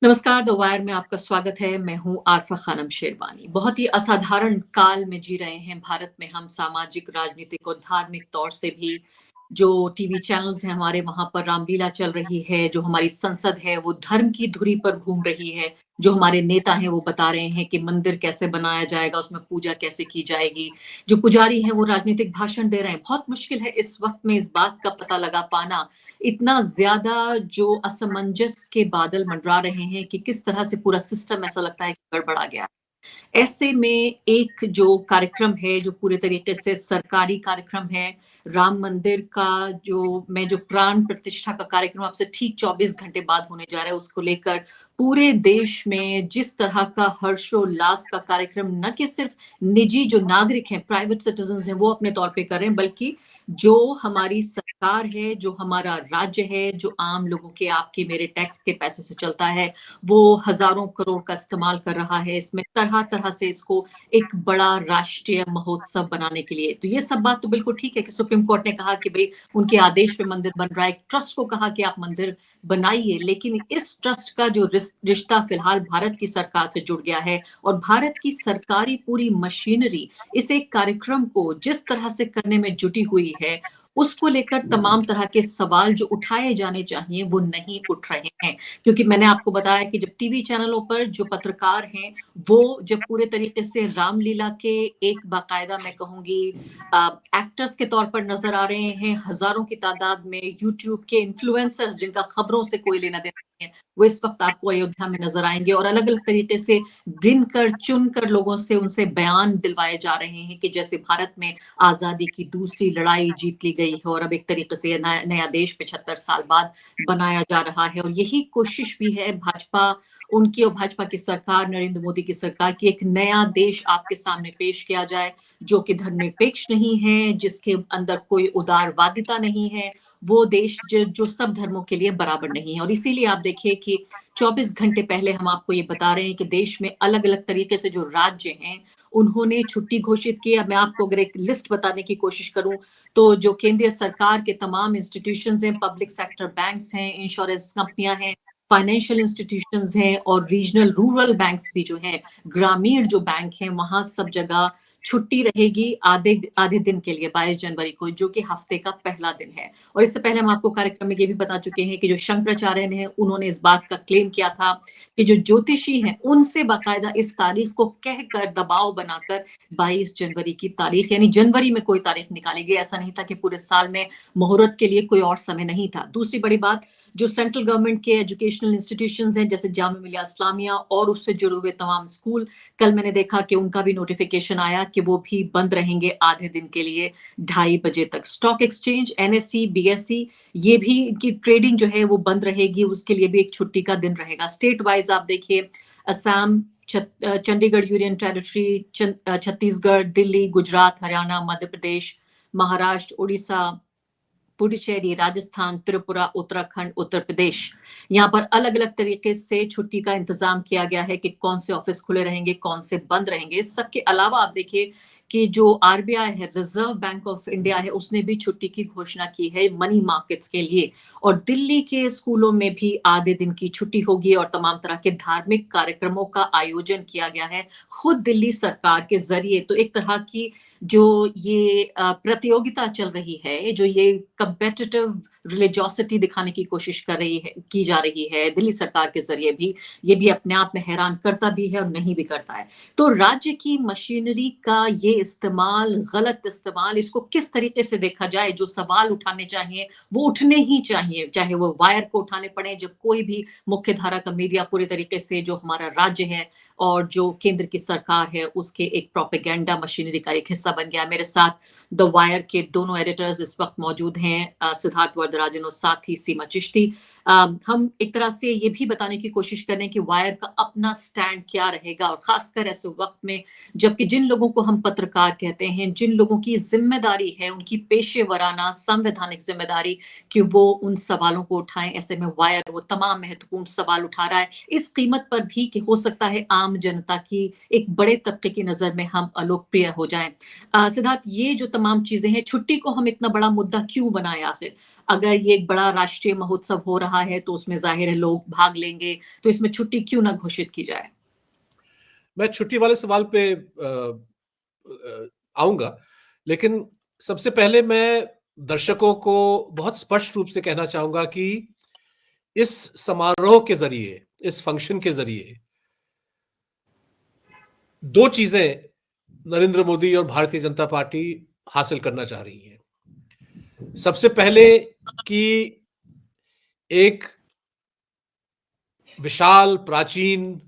नमस्कार, the wire में आपका स्वागत है। मैं हूँ आरफ़ा खानम शेरवानी। बहुत ही असाधारण काल में जी रहे हैं भारत में हम सामाजिक, राजनीतिक और धार्मिक तौर से भी। जो टीवी चैनल्स हैं हमारे वहाँ पर रामलीला चल रही है, जो हमारी संसद है वो धर्म की धुरी पर घूम रही है, जो हमारे नेता हैं वो बता रहे हैं कि मंदिर कैसे बनाया जाएगा, उसमें पूजा कैसे की जाएगी। जो पुजारी हैं वो राजनीतिक भाषण दे रहे हैं। बहुत मुश्किल है इस वक़्त में इस बात का पता लगा पाना, इतना ज़्यादा जो असमंजस के बादल मंडरा रहे हैं कि किस तरह से पूरा सिस्टम ऐसा लगता है कि गड़बड़ा गया। ऐसे में एक जो कार्यक्रम है, जो पूरे तरीके से सरकारी कार्यक्रम है, राम मंदिर का जो प्राण प्रतिष्ठा का कार्यक्रम अब से ठीक 24 घंटे बाद होने जा रहा है, उसको लेकर पूरे देश में जिस तरह का हर्षोल्लास का कार्यक्रम न कि सिर्फ निजी जो नागरिक हैं, प्राइवेट सिटीज़न्स हैं, वो अपने तौर पे कर रहे हैं, बल्कि जो हमारी सरकार है, जो हमारा राज्य है, जो आम लोगों के, आपके, मेरे टैक्स के पैसे से चलता है, वो हज़ारों करोड़ का इस्तेमाल कर रहा है इसमें तरह-तरह से इसको एक बड़ा राष्ट्रीय महोत्सव बनाने के लिए। तो ये सब बात तो बिल्कुल ठीक है कि सुप्रीम कोर्ट ने कहा कि भई उनके आदेश पे मंदिर बन रहा है। एक ट्रस्ट को कहा कि आप मंदिर बनाइए, लेकिन इस ट्रस्ट का जो रिश्ता फिलहाल भारत की सरकार से जुड़ गया है और भारत की सरकारी पूरी मशीनरी इस एक कार्यक्रम को जिस तरह से करने में जुटी हुई है, उसको लेकर तमाम तरह के सवाल जो उठाए जाने चाहिए, वो नहीं उठ रहे हैं। क्योंकि मैंने आपको बताया कि जब टीवी चैनलों पर जो पत्रकार हैं, वो जब पूरे तरीके से रामलीला के एक बाकायदा मैं कहूँगी एक्टर्स के तौर पर नज़र आ रहे हैं, हज़ारों की तादाद में यूट्यूब के इन्फ्लुएंसर्स जिनका खबरों से कोई लेना-देना नहीं है, वो इस वक़्त आपको अयोध्या में नज़र आएँगे और अलग-अलग तरीके से गिनकर, चुनकर लोगों से उनसे बयान दिलवाए जा रहे हैं कि जैसे भारत में आज़ादी की दूसरी लड़ाई जीत ली गई है और अब एक तरीके से नया देश 75 साल बाद बनाया जा रहा है और यही कोशिश भी है भाजपा उनकी और भाजपा की सरकार, नरेंद्र मोदी की सरकार की एक नया देश आपके सामने पेश किया जाए, जो कि धर्मनिरपेक्ष नहीं है, जिसके अंदर कोई उदारवादिता नहीं है, वो देश जो सब धर्मों के लिए बराबर नहीं है और इसीलिए आप देखिए कि 24 घंटे पहले हम आपको ये बता रहे हैं कि देश में अलग-अलग तरीके से जो राज्य हैं, उन्होंने छुट्टी घोषित की। अब मैं आपको अगर एक लिस्ट बताने की कोशिश करूँ, तो जो केंद्रीय सरकार के तमाम इंस्टीट्यूशंस हैं, पब्लिक सेक्टर बैंक्स हैं, इंश्योरेंस कंपनियाँ हैं, फाइनेंशियल इंस्टीट्यूशंस हैं और रीजनल रूरल बैंक्स भी जो हैं, ग्रामीण जो बैंक हैं, वहाँ सब जगह छुट्टी रहेगी आधे आधे दिन के लिए 22 जनवरी को, जो कि हफ्ते का पहला दिन है। और इससे पहले हम आपको कार्यक्रम में ये भी बता चुके हैं कि जो शंकराचार्य हैं, उन्होंने इस बात का क्लेम किया था कि जो ज्योतिषी हैं, उनसे बाकायदा इस तारीख को कहकर दबाव बनाकर 22 जनवरी की तारीख यानी जनवरी में कोई तारीख निकाली गई। ऐसा नहीं था कि पूरे साल में मुहूर्त के लिए कोई और समय नहीं था। दूसरी बड़ी बात, जो सेंट्रल गवर्नमेंट के एजुकेशनल इंस्टीट्यूशंस हैं जैसे जामिया मिलिया इस्लामिया और उससे जुड़े हुए तमाम स्कूल, कल मैंने देखा कि उनका भी नोटिफिकेशन आया कि वो भी बंद रहेंगे आधे दिन के लिए 2:30 बजे तक। स्टॉक एक्सचेंज, एनएसई, बीएसई, ये भी इनकी ट्रेडिंग जो है वो बंद रहेगी, उसके लिए भी एक छुट्टी का दिन रहेगा। स्टेट वाइज आप देखिए, असम, चंडीगढ़ यूनियन टेरिटरी, छत्तीसगढ़, दिल्ली, गुजरात, हरियाणा, मध्य प्रदेश, महाराष्ट्र, उड़ीसा, पुडुचेरी, राजस्थान, त्रिपुरा, उत्तराखंड, उत्तर प्रदेश, यहाँ पर अलग-अलग तरीके से छुट्टी का इंतज़ाम किया गया है कि कौन से ऑफ़िस खुले रहेंगे, कौन से बंद रहेंगे। इस सब के अलावा आप देखिए कि जो आरबीआई है, रिज़र्व बैंक ऑफ़ इंडिया है, उसने भी छुट्टी की घोषणा की है मनी मार्केट्स के लिए और दिल्ली के स्कूलों में भी आधे दिन की छुट्टी होगी और तमाम तरह के धार्मिक कार्यक्रमों का आयोजन किया गया है, खुद दिल्ली सरकार के ज़रिए। तो एक तरह की जो ये प्रतियोगिता चल रही है, जो ये कॉम्पिटिटिव रिलिजियोसिटी दिखाने की कोशिश कर रही है की जा रही है दिल्ली सरकार के ज़रिए भी, ये भी अपने आप में हैरान करता भी है और नहीं भी करता है। तो राज्य की मशीनरी का ये इस्तेमाल, गलत इस्तेमाल, इसको किस तरीके से देखा जाए, जो सवाल उठाने चाहिए, वो उठने ही चाहिए, चाहे वो वायर को उठाने पड़े जब कोई भी मुख्य धारा का मीडिया पूरे तरीके से जो हमारा राज्य है और जो केंद्र की सरकार है उसके एक प्रोपेगेंडा मशीनरी का एक हिस्सा बन गया। मेरे साथ द वायर के दोनों एडिटर्स इस वक्त मौजूद हैं, सिद्धार्थ वरदराजन और साथ ही सीमा चिश्ती। हम एक तरह से ये भी बताने की कोशिश कर रहे हैं कि वायर का अपना स्टैंड क्या रहेगा और खासकर ऐसे वक्त में जबकि जिन लोगों को हम पत्रकार कहते हैं, जिन लोगों की जिम्मेदारी है, उनकी पेशेवराना संवैधानिक जिम्मेदारी कि वो उन सवालों को उठाएं, ऐसे में वायर वो तमाम महत्वपूर्ण सवाल उठा रहा है इस कीमत पर भी कि हो सकता है आम जनता की एक बड़े तबके की नजर में हम अलोकप्रिय हो जाएं। सिद्धार्थ, ये जो तमाम चीजें हैं, छुट्टी को हम इतना बड़ा मुद्दा क्यों बनाए आखिर? अगर ये एक बड़ा राष्ट्रीय महोत्सव हो रहा है तो उसमें ज़ाहिर है लोग भाग लेंगे, तो इसमें छुट्टी क्यों ना घोषित की जाए? मैं छुट्टी वाले सवाल पे आऊँगा, लेकिन सबसे पहले मैं दर्शकों को बहुत स्पष्ट रूप से कहना चाहूँगा कि इस समारोह के ज़रिए, इस फंक्शन के ज़रिए 2 चीज़ें नरेंद्र मोदी और भारतीय जनता पार्टी हासिल करना चाह रही हैं। सबसे पहले कि एक विशाल, प्राचीन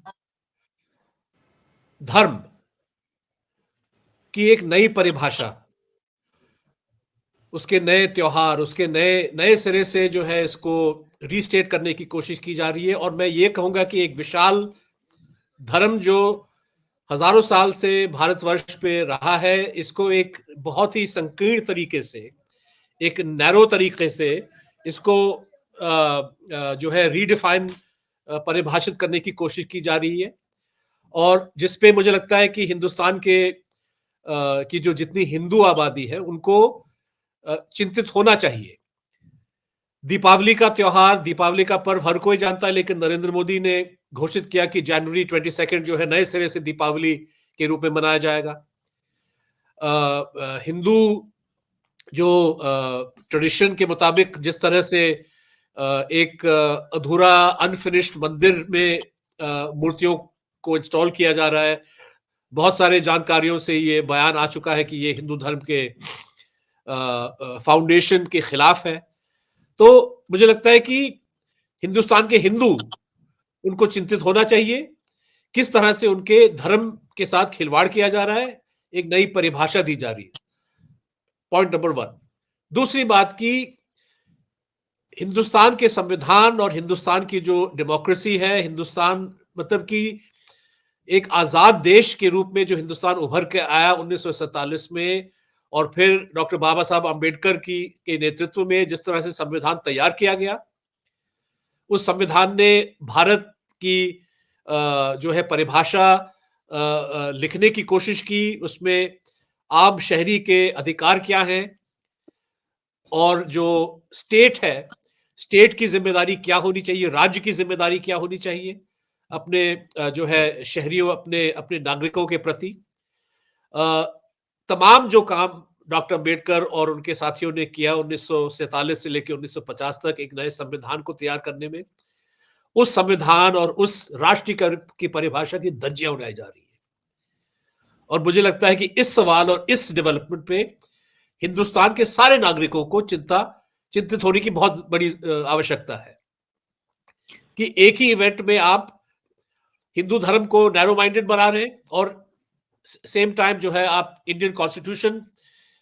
धर्म की एक नई परिभाषा, उसके नए त्योहार, उसके नए नए सिरे से जो है इसको रीस्टेट करने की कोशिश की जा रही है। और मैं ये कहूँगा कि एक विशाल धर्म जो हज़ारों साल से भारतवर्ष पे रहा है, इसको एक बहुत ही संकीर्ण तरीके से, एक नैरो तरीके से इसको जो है रीडिफाइन परिभाषित करने की कोशिश की जा रही है। और जिस पे मुझे लगता है कि हिंदुस्तान की जो जितनी हिंदू आबादी है उनको चिंतित होना चाहिए। दीपावली का त्योहार, दीपावली का पर्व हर कोई जानता है, लेकिन नरेंद्र मोदी ने घोषित किया कि जनवरी 22 जो है नए सिरे से दीपावली के रूप में मनाया जाएगा। हिंदू जो ट्रेडिशन के मुताबिक जिस तरह से एक अधूरा अनफिनिश्ड मंदिर में मूर्तियों को इंस्टॉल किया जा रहा है, बहुत सारे जानकारियों से ये बयान आ चुका है कि ये हिंदू धर्म के फाउंडेशन के खिलाफ है। तो मुझे लगता है कि हिंदुस्तान के हिंदू, उनको चिंतित होना चाहिए। किस तरह से उनके धर्म के साथ खिलवाड़ किया जा रहा है, एक नई परिभाषा दी जा रही है। Point number 1। दूसरी बात की हिंदुस्तान के संविधान और हिंदुस्तान की जो डेमोक्रेसी है, हिंदुस्तान मतलब कि एक आजाद देश के रूप में जो हिंदुस्तान उभर के आया 1947 में, और फिर डॉक्टर बाबा साहब अंबेडकर की के नेतृत्व में जिस तरह से संविधान तैयार किया गया, उस संविधान ने भारत की जो है परिभाषा लिखने की कोशिश की। उसमें आम शहरी के अधिकार क्या हैं, और जो स्टेट है, स्टेट की जिम्मेदारी क्या होनी चाहिए, राज्य की जिम्मेदारी क्या होनी चाहिए अपने जो है शहरियों, अपने अपने नागरिकों के प्रति। तमाम जो काम डॉक्टर अंबेडकर और उनके साथियों ने किया 1947 से लेकर 1950 तक एक नए संविधान को तैयार करने में, उस संविधान और उस राष्ट्रीय की परिभाषा की धज्जियां उड़ाई जा रही है। और मुझे लगता है कि इस सवाल और इस डेवलपमेंट पे हिंदुस्तान के सारे नागरिकों को चिंतित होने की बहुत बड़ी आवश्यकता है कि एक ही इवेंट में आप हिंदू धर्म को नैरो माइंडेड बना रहे हैं और सेम टाइम जो है आप इंडियन कॉन्स्टिट्यूशन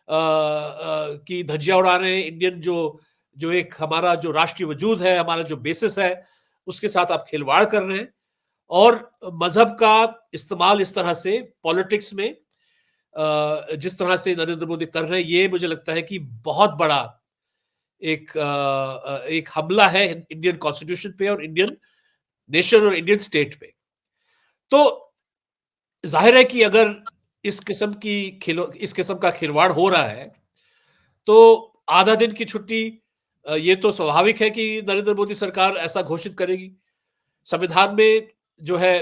की धज्जियां उड़ा रहे हैं। इंडियन जो एक हमारा जो राष्ट्रीय वजूद है, हमारा जो बेसिस है, उसके साथ आप खिलवाड़ कर रहे हैं। और मजहब का इस्तेमाल इस तरह से पॉलिटिक्स में जिस तरह से नरेंद्र मोदी कर रहे हैं, ये मुझे लगता है कि बहुत बड़ा एक हमला है इंडियन कॉन्स्टिट्यूशन पे और इंडियन नेशन और इंडियन स्टेट पे। तो जाहिर है कि अगर इस किस्म का खिलवाड़ हो रहा है, तो आधा दिन की छुट्टी, ये तो स्वाभाविक है कि नरेंद्र मोदी सरकार ऐसा घोषित करेगी। संविधान में जो है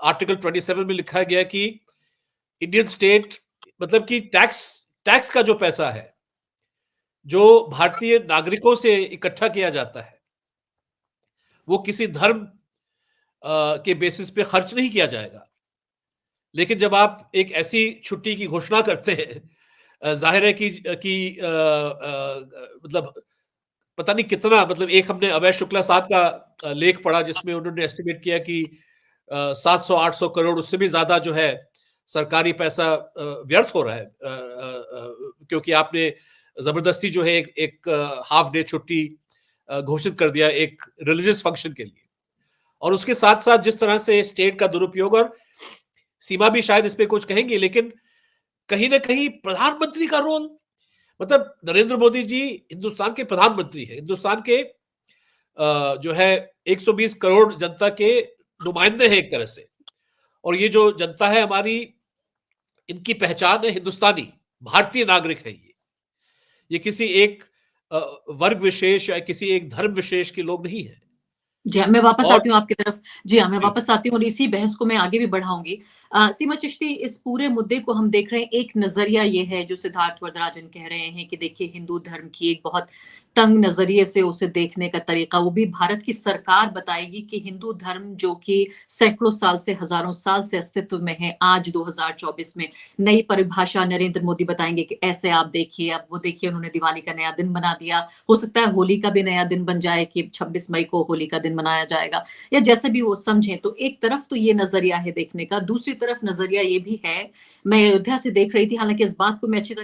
आर्टिकल 27 में लिखा गया कि इंडियन स्टेट मतलब कि टैक्स का जो पैसा है, जो भारतीय नागरिकों से इकट्ठा किया जाता है, वो किसी धर्म के बेसिस पे खर्च नहीं किया जाएगा। लेकिन जब आप एक ऐसी छुट्टी की घोषणा करते हैं, जाहिर है कि मतलब पता नहीं कितना, मतलब एक हमने अभय शुक्ला साहब का लेख पढ़ा जिसमें उन्होंने एस्टिमेट किया कि 700-800 करोड़, उससे भी ज्यादा जो है सरकारी पैसा व्यर्थ हो रहा है, क्योंकि आपने जबरदस्ती जो है एक हाफ डे छुट्टी घोषित कर दिया एक रिलीजियस फंक्शन के लिए। और उसके साथ साथ जिस तरह से स्टेट का दुरुपयोग, और सीमा भी शायद इस पे कुछ कहेंगे, लेकिन कहीं ना कहीं प्रधानमंत्री का रोल, मतलब नरेंद्र मोदी जी हिंदुस्तान के प्रधानमंत्री है, हिंदुस्तान के जो है 120 करोड़ जनता के नुमाइंदे हैं एक तरह से। और ये जो जनता है हमारी, इनकी पहचान है हिंदुस्तानी, भारतीय नागरिक है। ये किसी एक वर्ग विशेष या किसी एक धर्म विशेष के लोग नहीं है। जी हाँ, मैं वापस और आती हूँ आपकी तरफ। जी हाँ, मैं जी, वापस आती हूँ और इसी बहस को मैं आगे भी बढ़ाऊँगी। सीमा चिश्ती, इस पूरे मुद्दे को हम देख रहे हैं, एक नज़रिया ये है जो सिद्धार्थ वरदराजन कह रहे हैं कि देखिए हिंदू धर्म की एक बहुत तंग नज़रिए से उसे देखने का तरीका, वो भी भारत की सरकार बताएगी कि हिंदू धर्म जो कि सैकड़ों साल से, हज़ारों साल से अस्तित्व में है, आज 2024 में नई परिभाषा नरेंद्र मोदी बताएँगे कि ऐसे आप देखिए, अब वो देखिए उन्होंने दिवाली का नया दिन बना दिया। हो सकता है होली का भी नया दिन बन जाए कि 26 मई को होली का दिन मनाया जाएगा, या जैसे भी वो समझें। तो एक तरफ तो ये नज़रिया है देखने का, दूसरी तरफ नज़रिया ये भी है, मैं अयोध्या से देख रही थी, हालाँकि इस बात को मैं अच्छी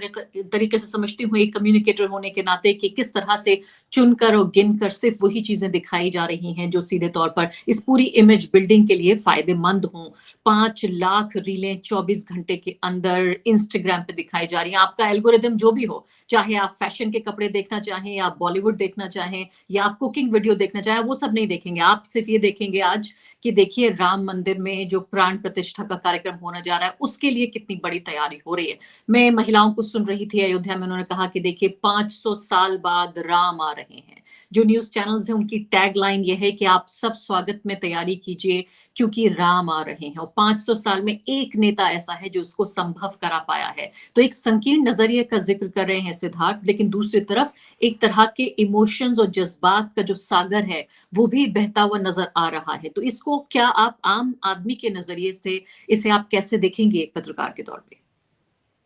तरीके से समझती हूँ एक कम्युनिकेटर होने के नाते, कि किस तरह से चुनकर और गिनकर सिर्फ़ वही चीज़ें दिखाई जा रही हैं जो सीधे तौर पर इस पूरी इमेज बिल्डिंग के लिए फ़ायदेमंद हों। 5 लाख रीलें 24 घंटे के अंदर इंस्टाग्राम पे दिखाई जा रही हैं। आपका एल्गोरिदम जो भी हो, चाहे आप फैशन के कपड़े देखना चाहें, या आप बॉलीवुड देखना चाहें, या आप कुकिंग वीडियो देखना चाहें, वो सब नहीं देखेंगे। आप सिर्फ़ ये देखेंगे आज कि देखिए राम मंदिर में जो प्राण प्रतिष्ठा का कार्यक्रम होने जा रहा है, उसके लिए कितनी बड़ी तैयारी हो रही है। मैं महिलाओं को सुन रही थी अयोध्या में, उन्होंने कहा कि देखिए 500 साल बाद राम आ रहे हैं। जो न्यूज़ चैनल्स हैं, उनकी टैगलाइन ये है कि आप सब स्वागत में तैयारी कीजिए, क्योंकि राम आ रहे हैं, और 500 साल में एक नेता ऐसा है जो उसको संभव करा पाया है। तो एक संकीर्ण नज़रिए का ज़िक्र कर रहे हैं सिद्धार्थ, लेकिन दूसरी तरफ एक तरह के इमोशंस और जज़्बात का जो सागर है, वो भी बहता हुआ नज़र आ रहा है। तो इसको क्या आप आम आदमी के नज़रिए से इसे आप कैसे देखेंगे एक पत्रकार के तौर पे?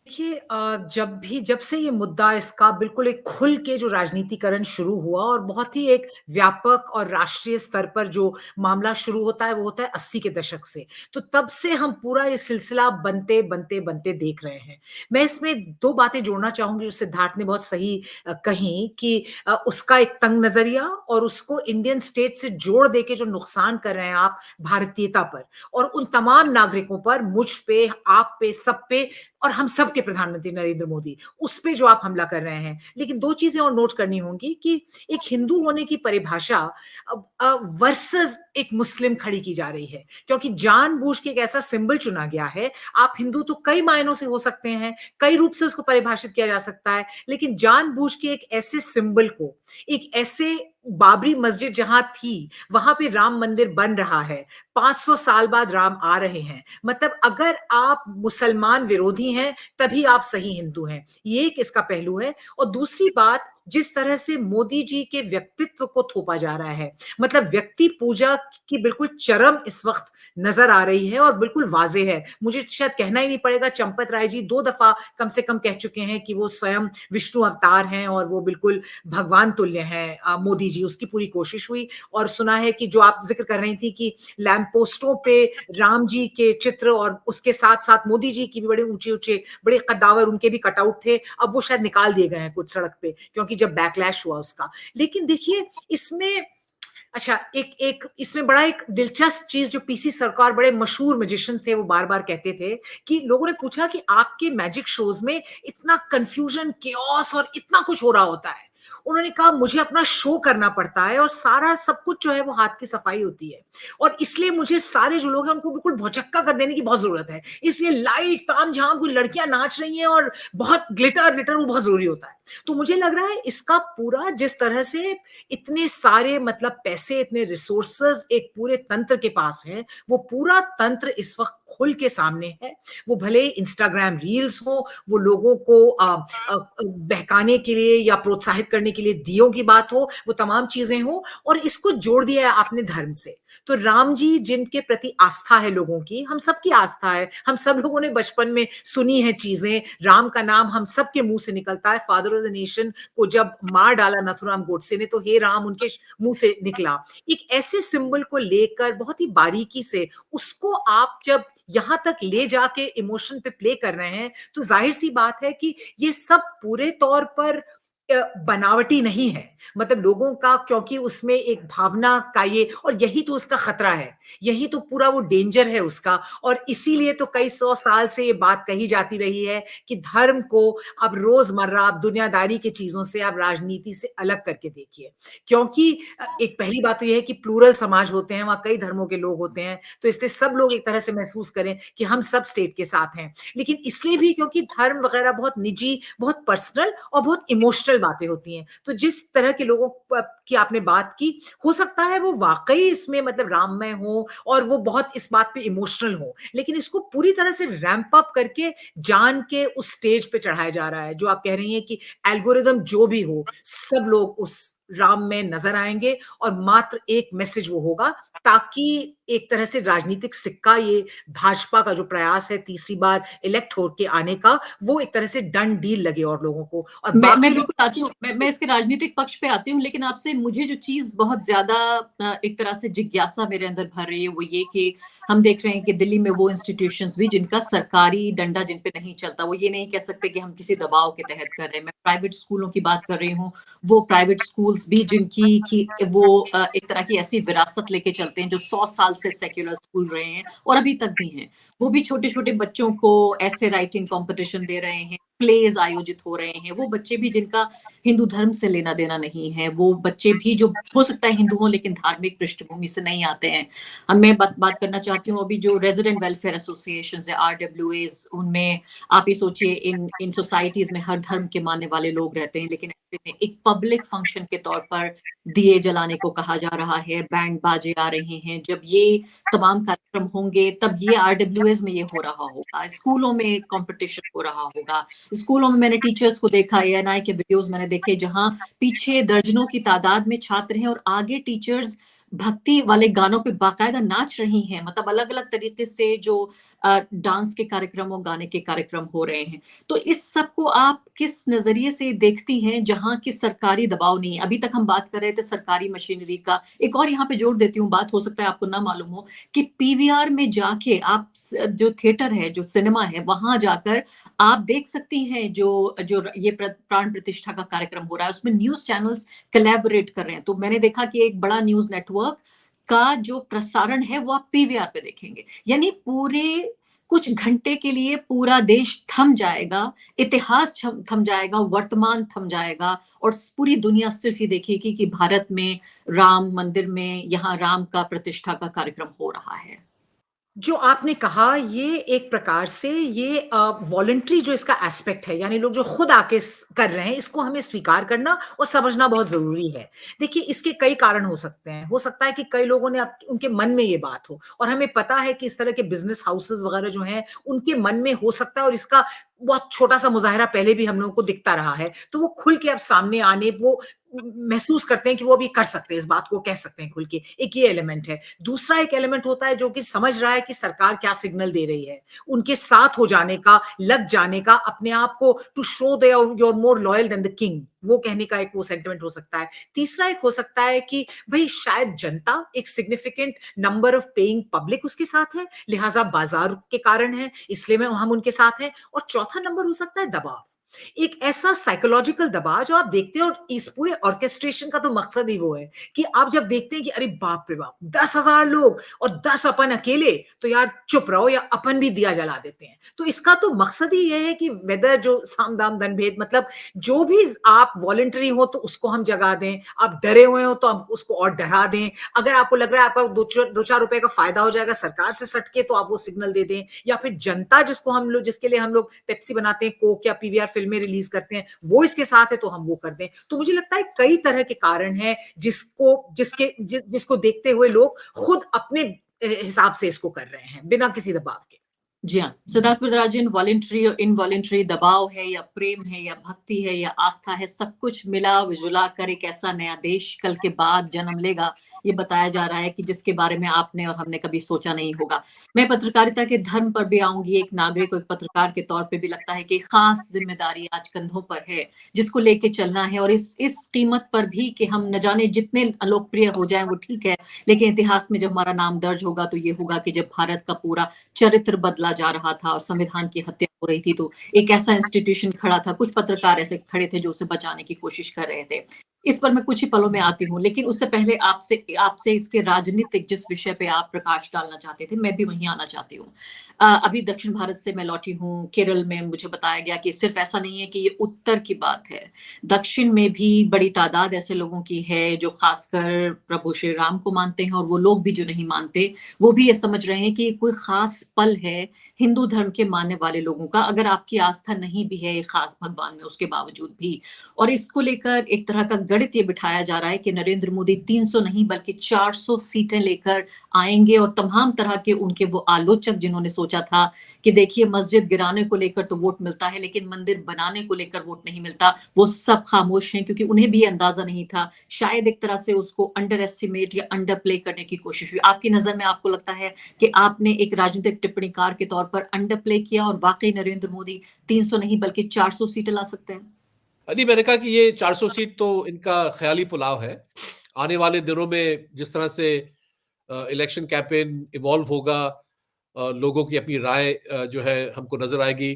देखिए जब से ये मुद्दा इसका बिल्कुल एक खुल के जो राजनीतिकरण शुरू हुआ और बहुत ही एक व्यापक और राष्ट्रीय स्तर पर जो मामला शुरू होता है वो होता है 80 के दशक से। तो तब से हम पूरा ये सिलसिला बनते देख रहे हैं। मैं इसमें 2 बातें जोड़ना चाहूँगी जो सिद्धार्थ ने बहुत सही कहीं कि उसका एक तंग नज़रिया और उसको इंडियन स्टेट से जोड़ दे के जो नुकसान कर रहे हैं आप भारतीयता पर और उन तमाम नागरिकों पर, मुझ पे, आप पे, सब पे और हम सब के प्रधानमंत्री नरेंद्र मोदी, उस पे जो आप हमला कर रहे हैं। लेकिन 2 चीज़ें और नोट करनी होंगी कि एक हिंदू होने की परिभाषा वर्सेस एक मुस्लिम खड़ी की जा रही है। क्योंकि जानबूझ के एक ऐसा सिंबल चुना गया है, आप हिंदू तो कई मायनों से हो सकते हैं, कई रूप से उसको परिभाषित किया जा सकता है, लेकिन जानबूझ के एक ऐसे सिंबल को, एक ऐसे बाबरी मस्जिद जहां थी, वहां पे राम मंदिर बन रहा है, 500 साल बाद राम आ रहे हैं। मतलब अगर आप मुसलमान विरोधी हैं, तभी आप सही हिंदू हैं। ये एक इसका पहलू है। और दूसरी बात, जिस तरह से मोदी जी के व्यक्तित्व को थोपा जा रहा है, मतलब व्यक्ति पूजा की बिल्कुल चरम इस वक्त नजर आ रही है और बिल्कुल वाज़ेह है। मुझे शायद कहना ही नहीं पड़ेगा, चंपत राय जी 2 दफा कम से कम कह चुके हैं कि वो स्वयं विष्णु अवतार हैं और वो बिल्कुल भगवान तुल्य हैं। मोदी जी, उसकी पूरी कोशिश हुई। और सुना है कि जो आप जिक्र कर रही थी कि लैंप पोस्टों पे राम जी के चित्र और उसके साथ साथ मोदी जी की भी बड़े ऊंचे ऊंचे बड़े कद्दावर उनके भी कटआउट थे, अब वो शायद निकाल दिए गए हैं कुछ सड़क पे, क्योंकि जब बैकलैश हुआ उसका। लेकिन देखिए इसमें अच्छा एक एक इसमें बड़ा एक दिलचस्प चीज जो पीसी सरकार बड़े मशहूर मैजिशियन थे, वो बार बार कहते थे कि लोगों ने पूछा कि आपके मैजिक शोज में इतना कंफ्यूजन, केओस और इतना कुछ हो रहा होता है। उन्होंने कहा मुझे अपना शो करना पड़ता है और सारा सब कुछ जो है वो हाथ की सफाई होती है, और इसलिए मुझे सारे जो लोग हैं उनको बिल्कुल भौचक्का कर देने की बहुत जरूरत है। इसलिए लाइट तामझाम, कोई लड़कियां नाच रही हैं और बहुत ग्लिटर ग्लिटर, वो बहुत जरूरी होता है। तो मुझे लग रहा है इसका पूरा जिस तरह से इतने सारे मतलब पैसे, इतने रिसोर्सेज एक पूरे तंत्र के पास हैं, वो पूरा तंत्र इस वक्त खुल के सामने है। वो भले इंस्टाग्राम रील्स हो, वो लोगों को बहकाने के लिए या प्रोत्साहित करने के लिए दियों की बात हो, वो तमाम चीजें हो, और इसको जोड़ दिया है आपने धर्म से। तो राम जी जिनके प्रति आस्था है लोगों की, हम सबकी आस्था है, हम सब लोगों ने बचपन में सुनी है चीजें, राम का नाम हम सबके मुंह से निकलता है। फादर ऑफ द नेशन को जब मार डाला नथुराम गोडसे ने, तो हे राम उनके मुंह से निकला। एक ऐसे सिंबल को लेकर बहुत ही बारीकी से उसको आप जब यहां तक ले जाके इमोशन पे प्ले कर रहे हैं, तो जाहिर सी बात है कि ये सब पूरे तौर पर बनावटी नहीं है। मतलब लोगों का, क्योंकि उसमें एक भावना का ये, और यही तो उसका खतरा है, यही तो पूरा वो डेंजर है उसका। और इसीलिए तो कई 100 साल से ये बात कही जाती रही है कि धर्म को अब रोजमर्रा, आप दुनियादारी की चीजों से, आप राजनीति से अलग करके देखिए। क्योंकि एक पहली बात तो यह है कि प्लूरल समाज होते हैं, वहां कई धर्मों के लोग होते हैं, तो इसलिए सब लोग एक तरह से महसूस करें कि हम सब स्टेट के साथ हैं। लेकिन इसलिए भी क्योंकि धर्म वगैरह बहुत निजी, बहुत पर्सनल और बहुत इमोशनल बातें होती हैं। तो जिस तरह के लोगों की आपने बात की, हो सकता है वो वाक़ई इसमें मतलब राममय हो और वो बहुत इस बात पे इमोशनल हो, लेकिन इसको पूरी तरह से रैंप अप करके जान के उस स्टेज पे चढ़ाया जा रहा है, जो आप कह रही हैं कि एल्गोरिदम जो भी हो, सब लोग उस राम में नज़र आएँगे और मात्र एक मैसेज वो होगा, ताकि एक तरह से राजनीतिक सिक्का ये भाजपा का जो प्रयास है तीसरी बार इलेक्ट होके आने का, वो एक तरह से डन डील लगे और लोगों को, और मैं बाकी लोग बिल्कुल आती हूँ, मैं इसके राजनीतिक पक्ष पे आती हूँ, लेकिन आपसे मुझे जो चीज़ बहुत ज़्यादा एक तरह से जिज्ञासा मेरे अंदर भर रही है, वो ये कि हम देख रहे हैं कि दिल्ली में वो इंस्टीट्यूशंस भी जिनका सरकारी डंडा जिन पे नहीं चलता, वो ये नहीं कह सकते कि हम किसी दबाव के तहत कर रहे हैं। मैं प्राइवेट स्कूलों की बात कर रही हूँ, वो प्राइवेट स्कूल्स भी जिनकी की वो एक तरह की ऐसी विरासत लेके चलते हैं, जो 100 साल से सेक्युलर स्कूल रहे हैं और अभी तक भी हैं। वो भी छोटे-छोटे बच्चों को ऐसे राइटिंग कॉम्पिटिशन दे रहे हैं, प्लेज आयोजित हो रहे हैं। वो बच्चे भी जिनका हिंदू धर्म से लेना देना नहीं है, वो बच्चे भी जो हो सकता है हिंदू हों लेकिन धार्मिक पृष्ठभूमि से नहीं आते हैं। मैं बात करना चाहती हूँ अभी जो रेजिडेंट वेलफेयर एसोसिएशंस है, आरडब्ल्यूएस, उनमें आप ये सोचिए इन सोसाइटीज में हर धर्म के मानने वाले लोग रहते हैं, लेकिन ऐसे में एक पब्लिक फंक्शन के तौर पर दिए जलाने को कहा जा रहा है, बैंड बाजे आ रहे हैं। जब ये तमाम कार्यक्रम होंगे तब ये आरडब्ल्यूएस में ये हो रहा होगा, स्कूलों में कॉम्पिटिशन हो रहा होगा। स्कूलों में मैंने टीचर्स को देखा, एएनआई के वीडियोस मैंने देखे, जहां पीछे दर्जनों की तादाद में छात्र हैं और आगे टीचर्स भक्ति वाले गानों पे बाकायदा नाच रही हैं। मतलब अलग-अलग तरीके से जो डांस के कार्यक्रम और गाने के कार्यक्रम हो रहे हैं। तो इस सब को आप किस नज़रिए से देखती हैं, जहाँ की सरकारी दबाव नहीं है? अभी तक हम बात कर रहे थे सरकारी मशीनरी का। एक और यहाँ पे जोड़ देती हूँ बात, हो सकता है आपको ना मालूम हो, कि पीवीआर में जाके आप जो थिएटर है, जो सिनेमा है, वहां जाकर आप देख सकती हैं जो जो ये प्राण प्रतिष्ठा का कार्यक्रम हो रहा है, उसमें न्यूज़ चैनल्स कोलैबोरेट कर रहे हैं। तो मैंने देखा कि एक बड़ा न्यूज़ नेटवर्क का जो प्रसारण है वो आप पीवीआर पे देखेंगे। यानी पूरे कुछ घंटे के लिए पूरा देश थम जाएगा, इतिहास थम जाएगा, वर्तमान थम जाएगा और पूरी दुनिया सिर्फ ये देखेगी कि भारत में राम मंदिर में यहाँ राम का प्रतिष्ठा का कार्यक्रम हो रहा है। जो आपने कहा ये एक प्रकार से ये वॉलंटरी जो इसका एस्पेक्ट है, यानी लोग जो खुद आके कर रहे हैं, इसको हमें स्वीकार करना और समझना बहुत जरूरी है। देखिए इसके कई कारण हो सकते हैं, हो सकता है कि कई लोगों ने उनके मन में ये बात हो, और हमें पता है कि इस तरह के बिजनेस हाउसेस वगैरह जो हैं उनके मन में हो सकता है, और इसका बहुत छोटा सा मुजाहरा पहले भी हम लोगों को दिखता रहा है, तो वो खुल के अब सामने आने, वो महसूस करते हैं कि वो अभी कर सकते हैं, इस बात को कह सकते हैं खुल के। एक ये एलिमेंट है। दूसरा एक एलिमेंट होता है जो कि समझ रहा है कि सरकार क्या सिग्नल दे रही है, उनके साथ हो जाने का, लग जाने का, अपने आप को to show they you are more loyal than the king, वो कहने का एक वो सेंटिमेंट हो सकता है। तीसरा एक हो सकता है कि भाई शायद जनता एक significant number of paying public उसके साथ है, लिहाजा बाजार के कारण है, इसलिए में हम उनके साथ हैं। और चौथा नंबर हो सकता है दबाव, एक ऐसा साइकोलॉजिकल दबाव जो आप देखते हैं, और इस पूरे ऑर्केस्ट्रेशन का तो मकसद ही वो है कि आप जब देखते हैं कि अरे बाप रे बाप 10,000 लोग और 10 अपन अकेले, तो यार चुप रहो, या अपन भी दिया जला देते हैं। तो इसका तो मकसद ही ये है कि वेदर जो साम दाम दंड भेद, मतलब जो भी आप वॉलंटरी हो तो उसको हम जगा दें, आप डरे हुए हो तो हम उसको और डरा दें, अगर आपको लग रहा है आपका दो चार रुपए का फायदा हो जाएगा सरकार से सटके, तो आप वो सिग्नल दे दें। या फिर जनता जिसके लिए हम लोग पेप्सी बनाते हैं, कोक या पीवीआर फिल्में रिलीज करते हैं, वो इसके साथ है तो हम वो कर दें। तो मुझे लगता है कई तरह के कारण हैं जिसको देखते हुए लोग खुद अपने हिसाब से इसको कर रहे हैं, बिना किसी दबाव के। जी हाँ, सिद्धार्थ बुद्धराजन, वॉलंटरी और इनवॉलंटरी दबाव है या प्रेम है या भक्ति है या आस्था है, सब कुछ मिला जुला कर एक ऐसा नया देश कल के बाद जन्म लेगा, ये बताया जा रहा है कि जिसके बारे में आपने और हमने कभी सोचा नहीं होगा। मैं पत्रकारिता के धर्म पर भी आऊंगी, एक नागरिक और एक पत्रकार के तौर पे भी लगता है कि खास जिम्मेदारी आज कंधों पर है, जिसको लेके चलना है, और इस कीमत पर भी कि हम न जाने जितने लोकप्रिय हो जाएं वो ठीक है, लेकिन इतिहास में जब हमारा नाम दर्ज होगा तो ये होगा कि जब भारत का पूरा चरित्र बदला जा रहा था और संविधान की हत्या हो रही थी, तो एक ऐसा इंस्टीट्यूशन खड़ा था, कुछ पत्रकार ऐसे खड़े थे जो उसे बचाने की कोशिश कर रहे थे। इस पर मैं कुछ ही पलों में आती हूँ, लेकिन उससे पहले आपसे इसके राजनीतिक जिस विषय पे आप प्रकाश डालना चाहते थे, मैं भी वहीं आना चाहती हूँ। अभी दक्षिण भारत से मैं लौटी हूँ, केरल में मुझे बताया गया कि सिर्फ ऐसा नहीं है कि ये उत्तर की बात है, दक्षिण में भी बड़ी तादाद ऐसे लोगों की है जो खासकर प्रभु श्री राम को मानते हैं, और वो लोग भी जो नहीं मानते, वो भी ये समझ रहे हैं कि कोई खास पल है हिंदू धर्म के मानने वाले लोगों का, अगर आपकी आस्था नहीं भी है एक खास भगवान में उसके बावजूद भी। और इसको लेकर एक तरह का गणित ये बिठाया जा रहा है कि नरेंद्र मोदी 300 नहीं बल्कि 400 सीटें लेकर आएँगे, और तमाम तरह के उनके वो आलोचक जिन्होंने सोचा था कि देखिए मस्जिद गिराने को लेकर तो वोट मिलता है लेकिन मंदिर बनाने को लेकर वोट नहीं मिलता, वो सब खामोश हैं, क्योंकि उन्हें भी अंदाजा नहीं था। शायद एक तरह से उसको अंडर एस्टिमेट या अंडर प्ले करने की कोशिश हुई। आपकी नजर में आपको लगता है कि आपने एक राजनीतिक टिप्पणीकार के तौर पर अंडर प्ले किया और वाकई नरेंद्र मोदी 300 नहीं बल्कि 400 सीटें ला सकते हैं? नहीं, मैंने कहा कि ये 400 सीट तो इनका ख्याली पुलाव है। आने वाले दिनों में जिस तरह से इलेक्शन कैंपेन इवॉल्व होगा, लोगों की अपनी राय जो है हमको नजर आएगी।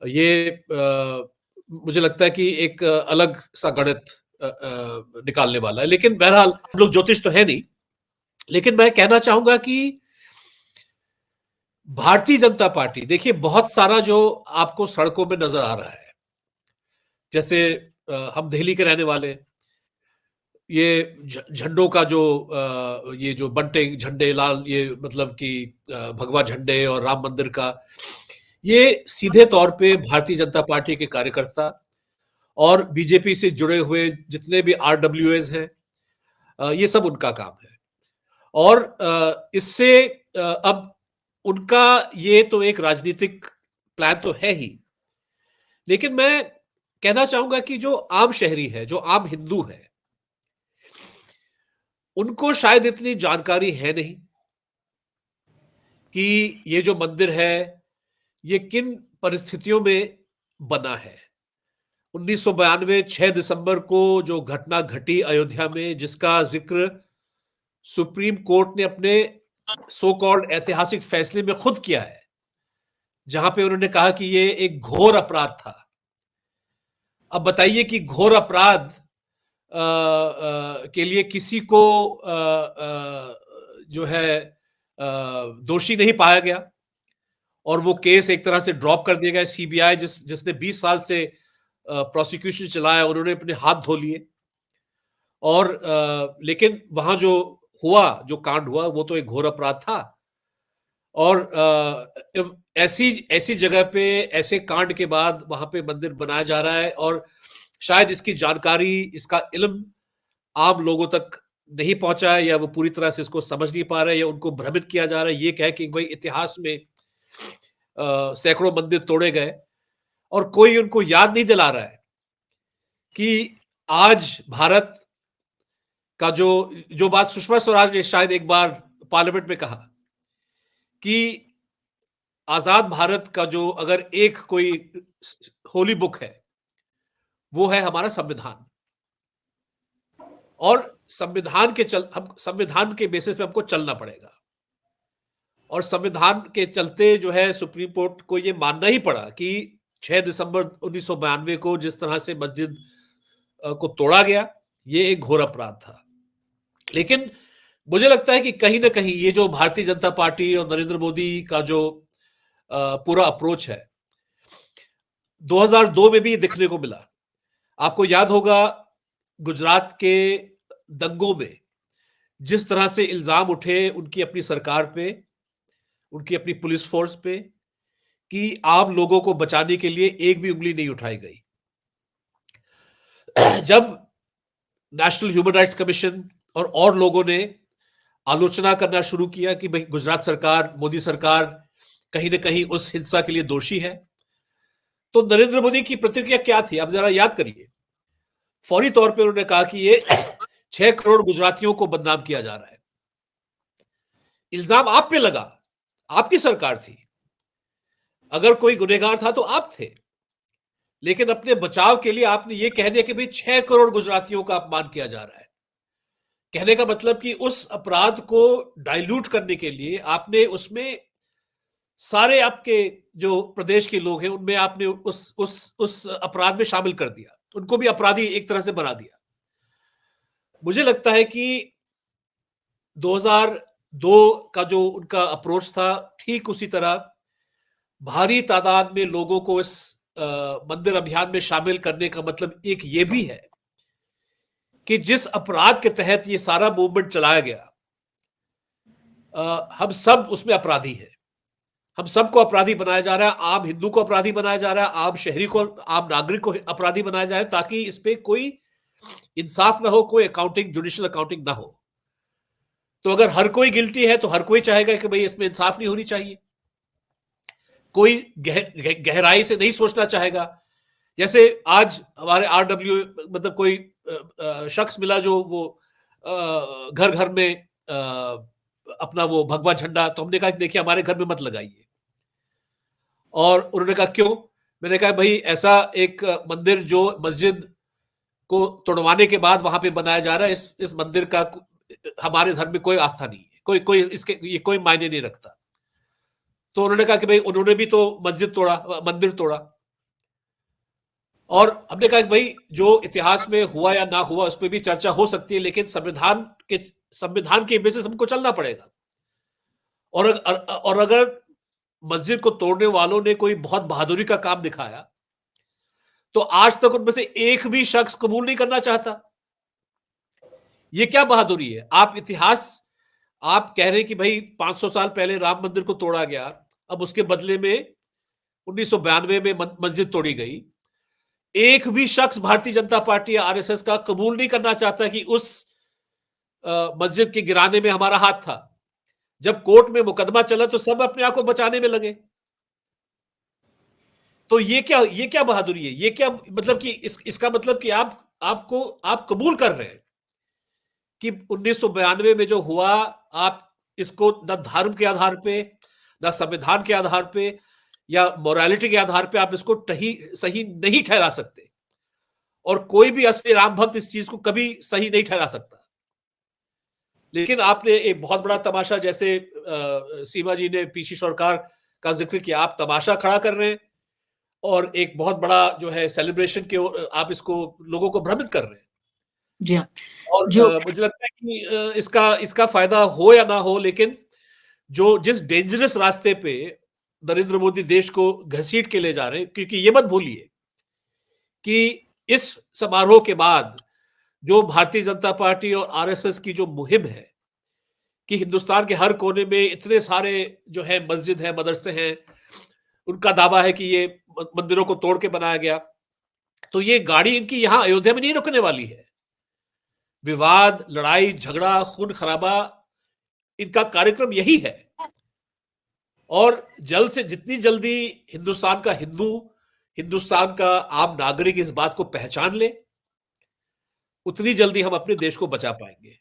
ये मुझे लगता है कि एक अलग सा गणित निकालने वाला है। लेकिन बहरहाल हम लोग ज्योतिष तो है नहीं, लेकिन मैं कहना चाहूंगा कि भारतीय जनता पार्टी, देखिए बहुत सारा जो आपको सड़कों में नजर आ रहा है, जैसे हम दिल्ली के रहने वाले, ये झंडों का जो ये जो बंटे झंडे लाल, ये मतलब कि भगवा झंडे और राम मंदिर का, ये सीधे तौर पे भारतीय जनता पार्टी के कार्यकर्ता और बीजेपी से जुड़े हुए जितने भी आरडब्ल्यूएस हैं, ये सब उनका काम है। और इससे अब उनका ये तो एक राजनीतिक प्लान तो है ही, लेकिन मैं कहना चाहूंगा कि जो आम शहरी है, जो आम हिंदू है, उनको शायद इतनी जानकारी है नहीं कि ये जो मंदिर है ये किन परिस्थितियों में बना है। 1992 6 दिसंबर को जो घटना घटी अयोध्या में, जिसका जिक्र सुप्रीम कोर्ट ने अपने सो कॉल्ड ऐतिहासिक फैसले में खुद किया है, जहां पे उन्होंने कहा कि ये एक घोर अपराध था। अब बताइए कि घोर अपराध के लिए किसी को जो है दोषी नहीं पाया गया और वो केस एक तरह से ड्रॉप कर दिया गया। सीबीआई जिसने 20 साल से प्रोसिक्यूशन चलाया, उन्होंने अपने हाथ धो लिए। और लेकिन वहां जो हुआ, जो कांड हुआ, वो तो एक घोर अपराध था। और ऐसी जगह पे ऐसे कांड के बाद वहां पे मंदिर बनाया जा रहा है, और शायद इसकी जानकारी, इसका इल्म आम लोगों तक नहीं पहुंचा है, या वो पूरी तरह से इसको समझ नहीं पा रहे, या उनको भ्रमित किया जा रहा है ये कह कि भाई इतिहास में सैकड़ों मंदिर तोड़े गए, और कोई उनको याद नहीं दिला रहा है कि आज भारत का जो बात सुषमा स्वराज ने शायद एक बार पार्लियामेंट में कहा कि आजाद भारत का जो अगर एक कोई होली बुक है वो है हमारा संविधान, और हम संविधान के बेसिस पे हमको चलना पड़ेगा। और संविधान के चलते जो है सुप्रीम कोर्ट को ये मानना ही पड़ा कि 6 दिसंबर 1992 को जिस तरह से मस्जिद को तोड़ा गया, ये एक घोर अपराध था। लेकिन मुझे लगता है कि कहीं ना कहीं ये जो भारतीय जनता पार्टी और नरेंद्र मोदी का जो पूरा अप्रोच है, 2002 में भी दिखने को मिला। आपको याद होगा गुजरात के दंगों में जिस तरह से इल्जाम उठे उनकी अपनी सरकार पे, उनकी अपनी पुलिस फोर्स पे, कि आम लोगों को बचाने के लिए एक भी उंगली नहीं उठाई गई। जब नेशनल ह्यूमन राइट्स कमीशन और लोगों ने आलोचना करना शुरू किया कि भाई गुजरात सरकार, मोदी सरकार कहीं ना कहीं उस हिंसा के लिए दोषी है, तो नरेंद्र मोदी की प्रतिक्रिया क्या थी, आप जरा याद करिए। फौरी तौर पे उन्होंने कहा कि ये 6 करोड़ गुजरातियों को बदनाम किया जा रहा है। इल्जाम आप पे लगा, आपकी सरकार थी, अगर कोई गुनहगार था तो आप थे, लेकिन अपने बचाव के लिए आपने ये कह दिया कि भाई 6 करोड़ गुजरातियों का अपमान किया जा रहा है। कहने का मतलब कि उस अपराध को डाइल्यूट करने के लिए आपने उसमें सारे आपके जो प्रदेश के लोग हैं उनमें आपने उस अपराध में शामिल कर दिया, उनको भी अपराधी एक तरह से बना दिया। मुझे लगता है कि 2002 का जो उनका अप्रोच था, ठीक उसी तरह भारी तादाद में लोगों को इस मंदिर अभियान में शामिल करने का मतलब एक ये भी है कि जिस अपराध के तहत ये सारा मूवमेंट चलाया गया, हम सब उसमें अपराधी हैं। हम सबको अपराधी बनाया जा रहा है, आम हिंदू को अपराधी बनाया जा रहा है, आम शहरी को, आम नागरिक को अपराधी बनाया जा रहा है, ताकि इस पे कोई इंसाफ ना हो, कोई अकाउंटिंग, जुडिशियल अकाउंटिंग ना हो। तो अगर हर कोई गिल्टी है तो हर कोई चाहेगा कि भाई इसमें इंसाफ नहीं होनी चाहिए। कोई गहराई से नहीं सोचना चाहेगा। जैसे आज हमारे आरडब्ल्यू, मतलब कोई शख्स मिला जो वो घर घर में अपना वो भगवा झंडा, तो हमने कहा कि देखिए हमारे घर में मत लगाइए। और उन्होंने कहा क्यों? मैंने कहा भाई ऐसा एक मंदिर जो मस्जिद को तोड़वाने के बाद वहां पे बनाया जा रहा है, इस मंदिर का हमारे धर्म में कोई आस्था नहीं है, कोई कोई इसके ये कोई मायने नहीं रखता। तो उन्होंने कहा कि भाई उन्होंने भी तो मस्जिद तोड़ा, मंदिर तोड़ा। और हमने कहा कि भाई जो इतिहास में हुआ या ना हुआ उस पर भी चर्चा हो सकती है, लेकिन संविधान के बेसिस हमको चलना पड़ेगा। और अगर मस्जिद को तोड़ने वालों ने कोई बहुत बहादुरी का काम दिखाया, तो आज तक उनमें से एक भी शख्स कबूल नहीं करना चाहता। ये क्या बहादुरी है? आप कह रहे हैं कि भाई 500 साल पहले राम मंदिर को तोड़ा गया, अब उसके बदले में 1992 में मस्जिद तोड़ी गई। एक भी शख्स भारतीय जनता पार्टी या आरएसएस का कबूल नहीं करना चाहता कि उस मस्जिद के गिराने में हमारा हाथ था। जब कोर्ट में मुकदमा चला तो सब अपने आप को बचाने में लगे। तो ये क्या बहादुरी है? ये क्या मतलब कि इसका मतलब कि आप कबूल कर रहे हैं कि 1992 में जो हुआ, आप इसको न धर्म के आधार पे, न संविधान के आधार पे या मोरालिटी के आधार पे आप इसको सही नहीं ठहरा सकते। और कोई भी असली राम भक्त इस चीज को कभी सही नहीं ठहरा सकता। लेकिन आपने एक बहुत बड़ा तमाशा, जैसे सीमा जी ने पीसी सरकार का जिक्र किया, आप तमाशा खड़ा कर रहे हैं और एक बहुत बड़ा जो है सेलिब्रेशन के आप इसको लोगों को भ्रमित कर रहे हैं। जी हाँ। और मुझे लगता है कि इसका फायदा हो या ना हो, लेकिन जिस डेंजरस रास्ते पे नरेंद्र मोदी देश को घसीट के ले जा रहे हैं, क्योंकि ये मत भूलिए कि इस समारोह के बाद जो भारतीय जनता पार्टी और आरएसएस की जो मुहिम है कि हिंदुस्तान के हर कोने में इतने सारे जो है मस्जिद है, मदरसे हैं, उनका दावा है कि ये मंदिरों को तोड़ के बनाया गया, तो ये गाड़ी इनकी यहां अयोध्या में नहीं रुकने वाली है। विवाद, लड़ाई झगड़ा, खून खराबा, इनका कार्यक्रम यही है। और जल्द से जितनी जल्दी हिंदुस्तान का हिंदू, हिंदुस्तान का आम नागरिक इस बात को पहचान ले, उतनी जल्दी हम अपने देश को बचा पाएंगे।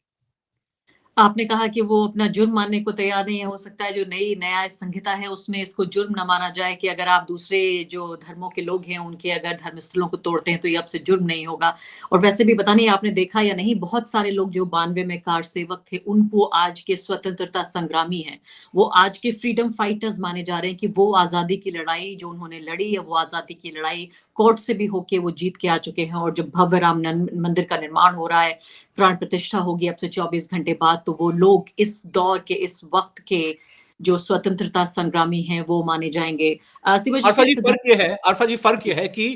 आपने कहा कि वो अपना जुर्म मानने को तैयार नहीं है। हो सकता है जो नई न्याय संहिता है उसमें इसको जुर्म ना माना जाए कि अगर आप दूसरे जो धर्मों के लोग हैं उनके अगर धर्मस्थलों को तोड़ते हैं तो ये आपसे जुर्म नहीं होगा। और वैसे भी पता नहीं आपने देखा या नहीं, बहुत सारे लोग जो 92 में कार सेवक थे उनको आज के स्वतंत्रता संग्रामी हैं, वो आज के फ्रीडम फाइटर्स माने जा रहे हैं कि वो आजादी की लड़ाई जो उन्होंने लड़ी है, वो आजादी की लड़ाई कोर्ट से भी होके वो जीत के आ चुके हैं। और जब भव्य राम मंदिर का निर्माण हो रहा है, प्राण प्रतिष्ठा होगी अब से 24 घंटे बाद, तो वो लोग इस दौर के, इस वक्त के जो स्वतंत्रता संग्रामी हैं वो माने जाएंगे। आरफा जी, फर्क यह है कि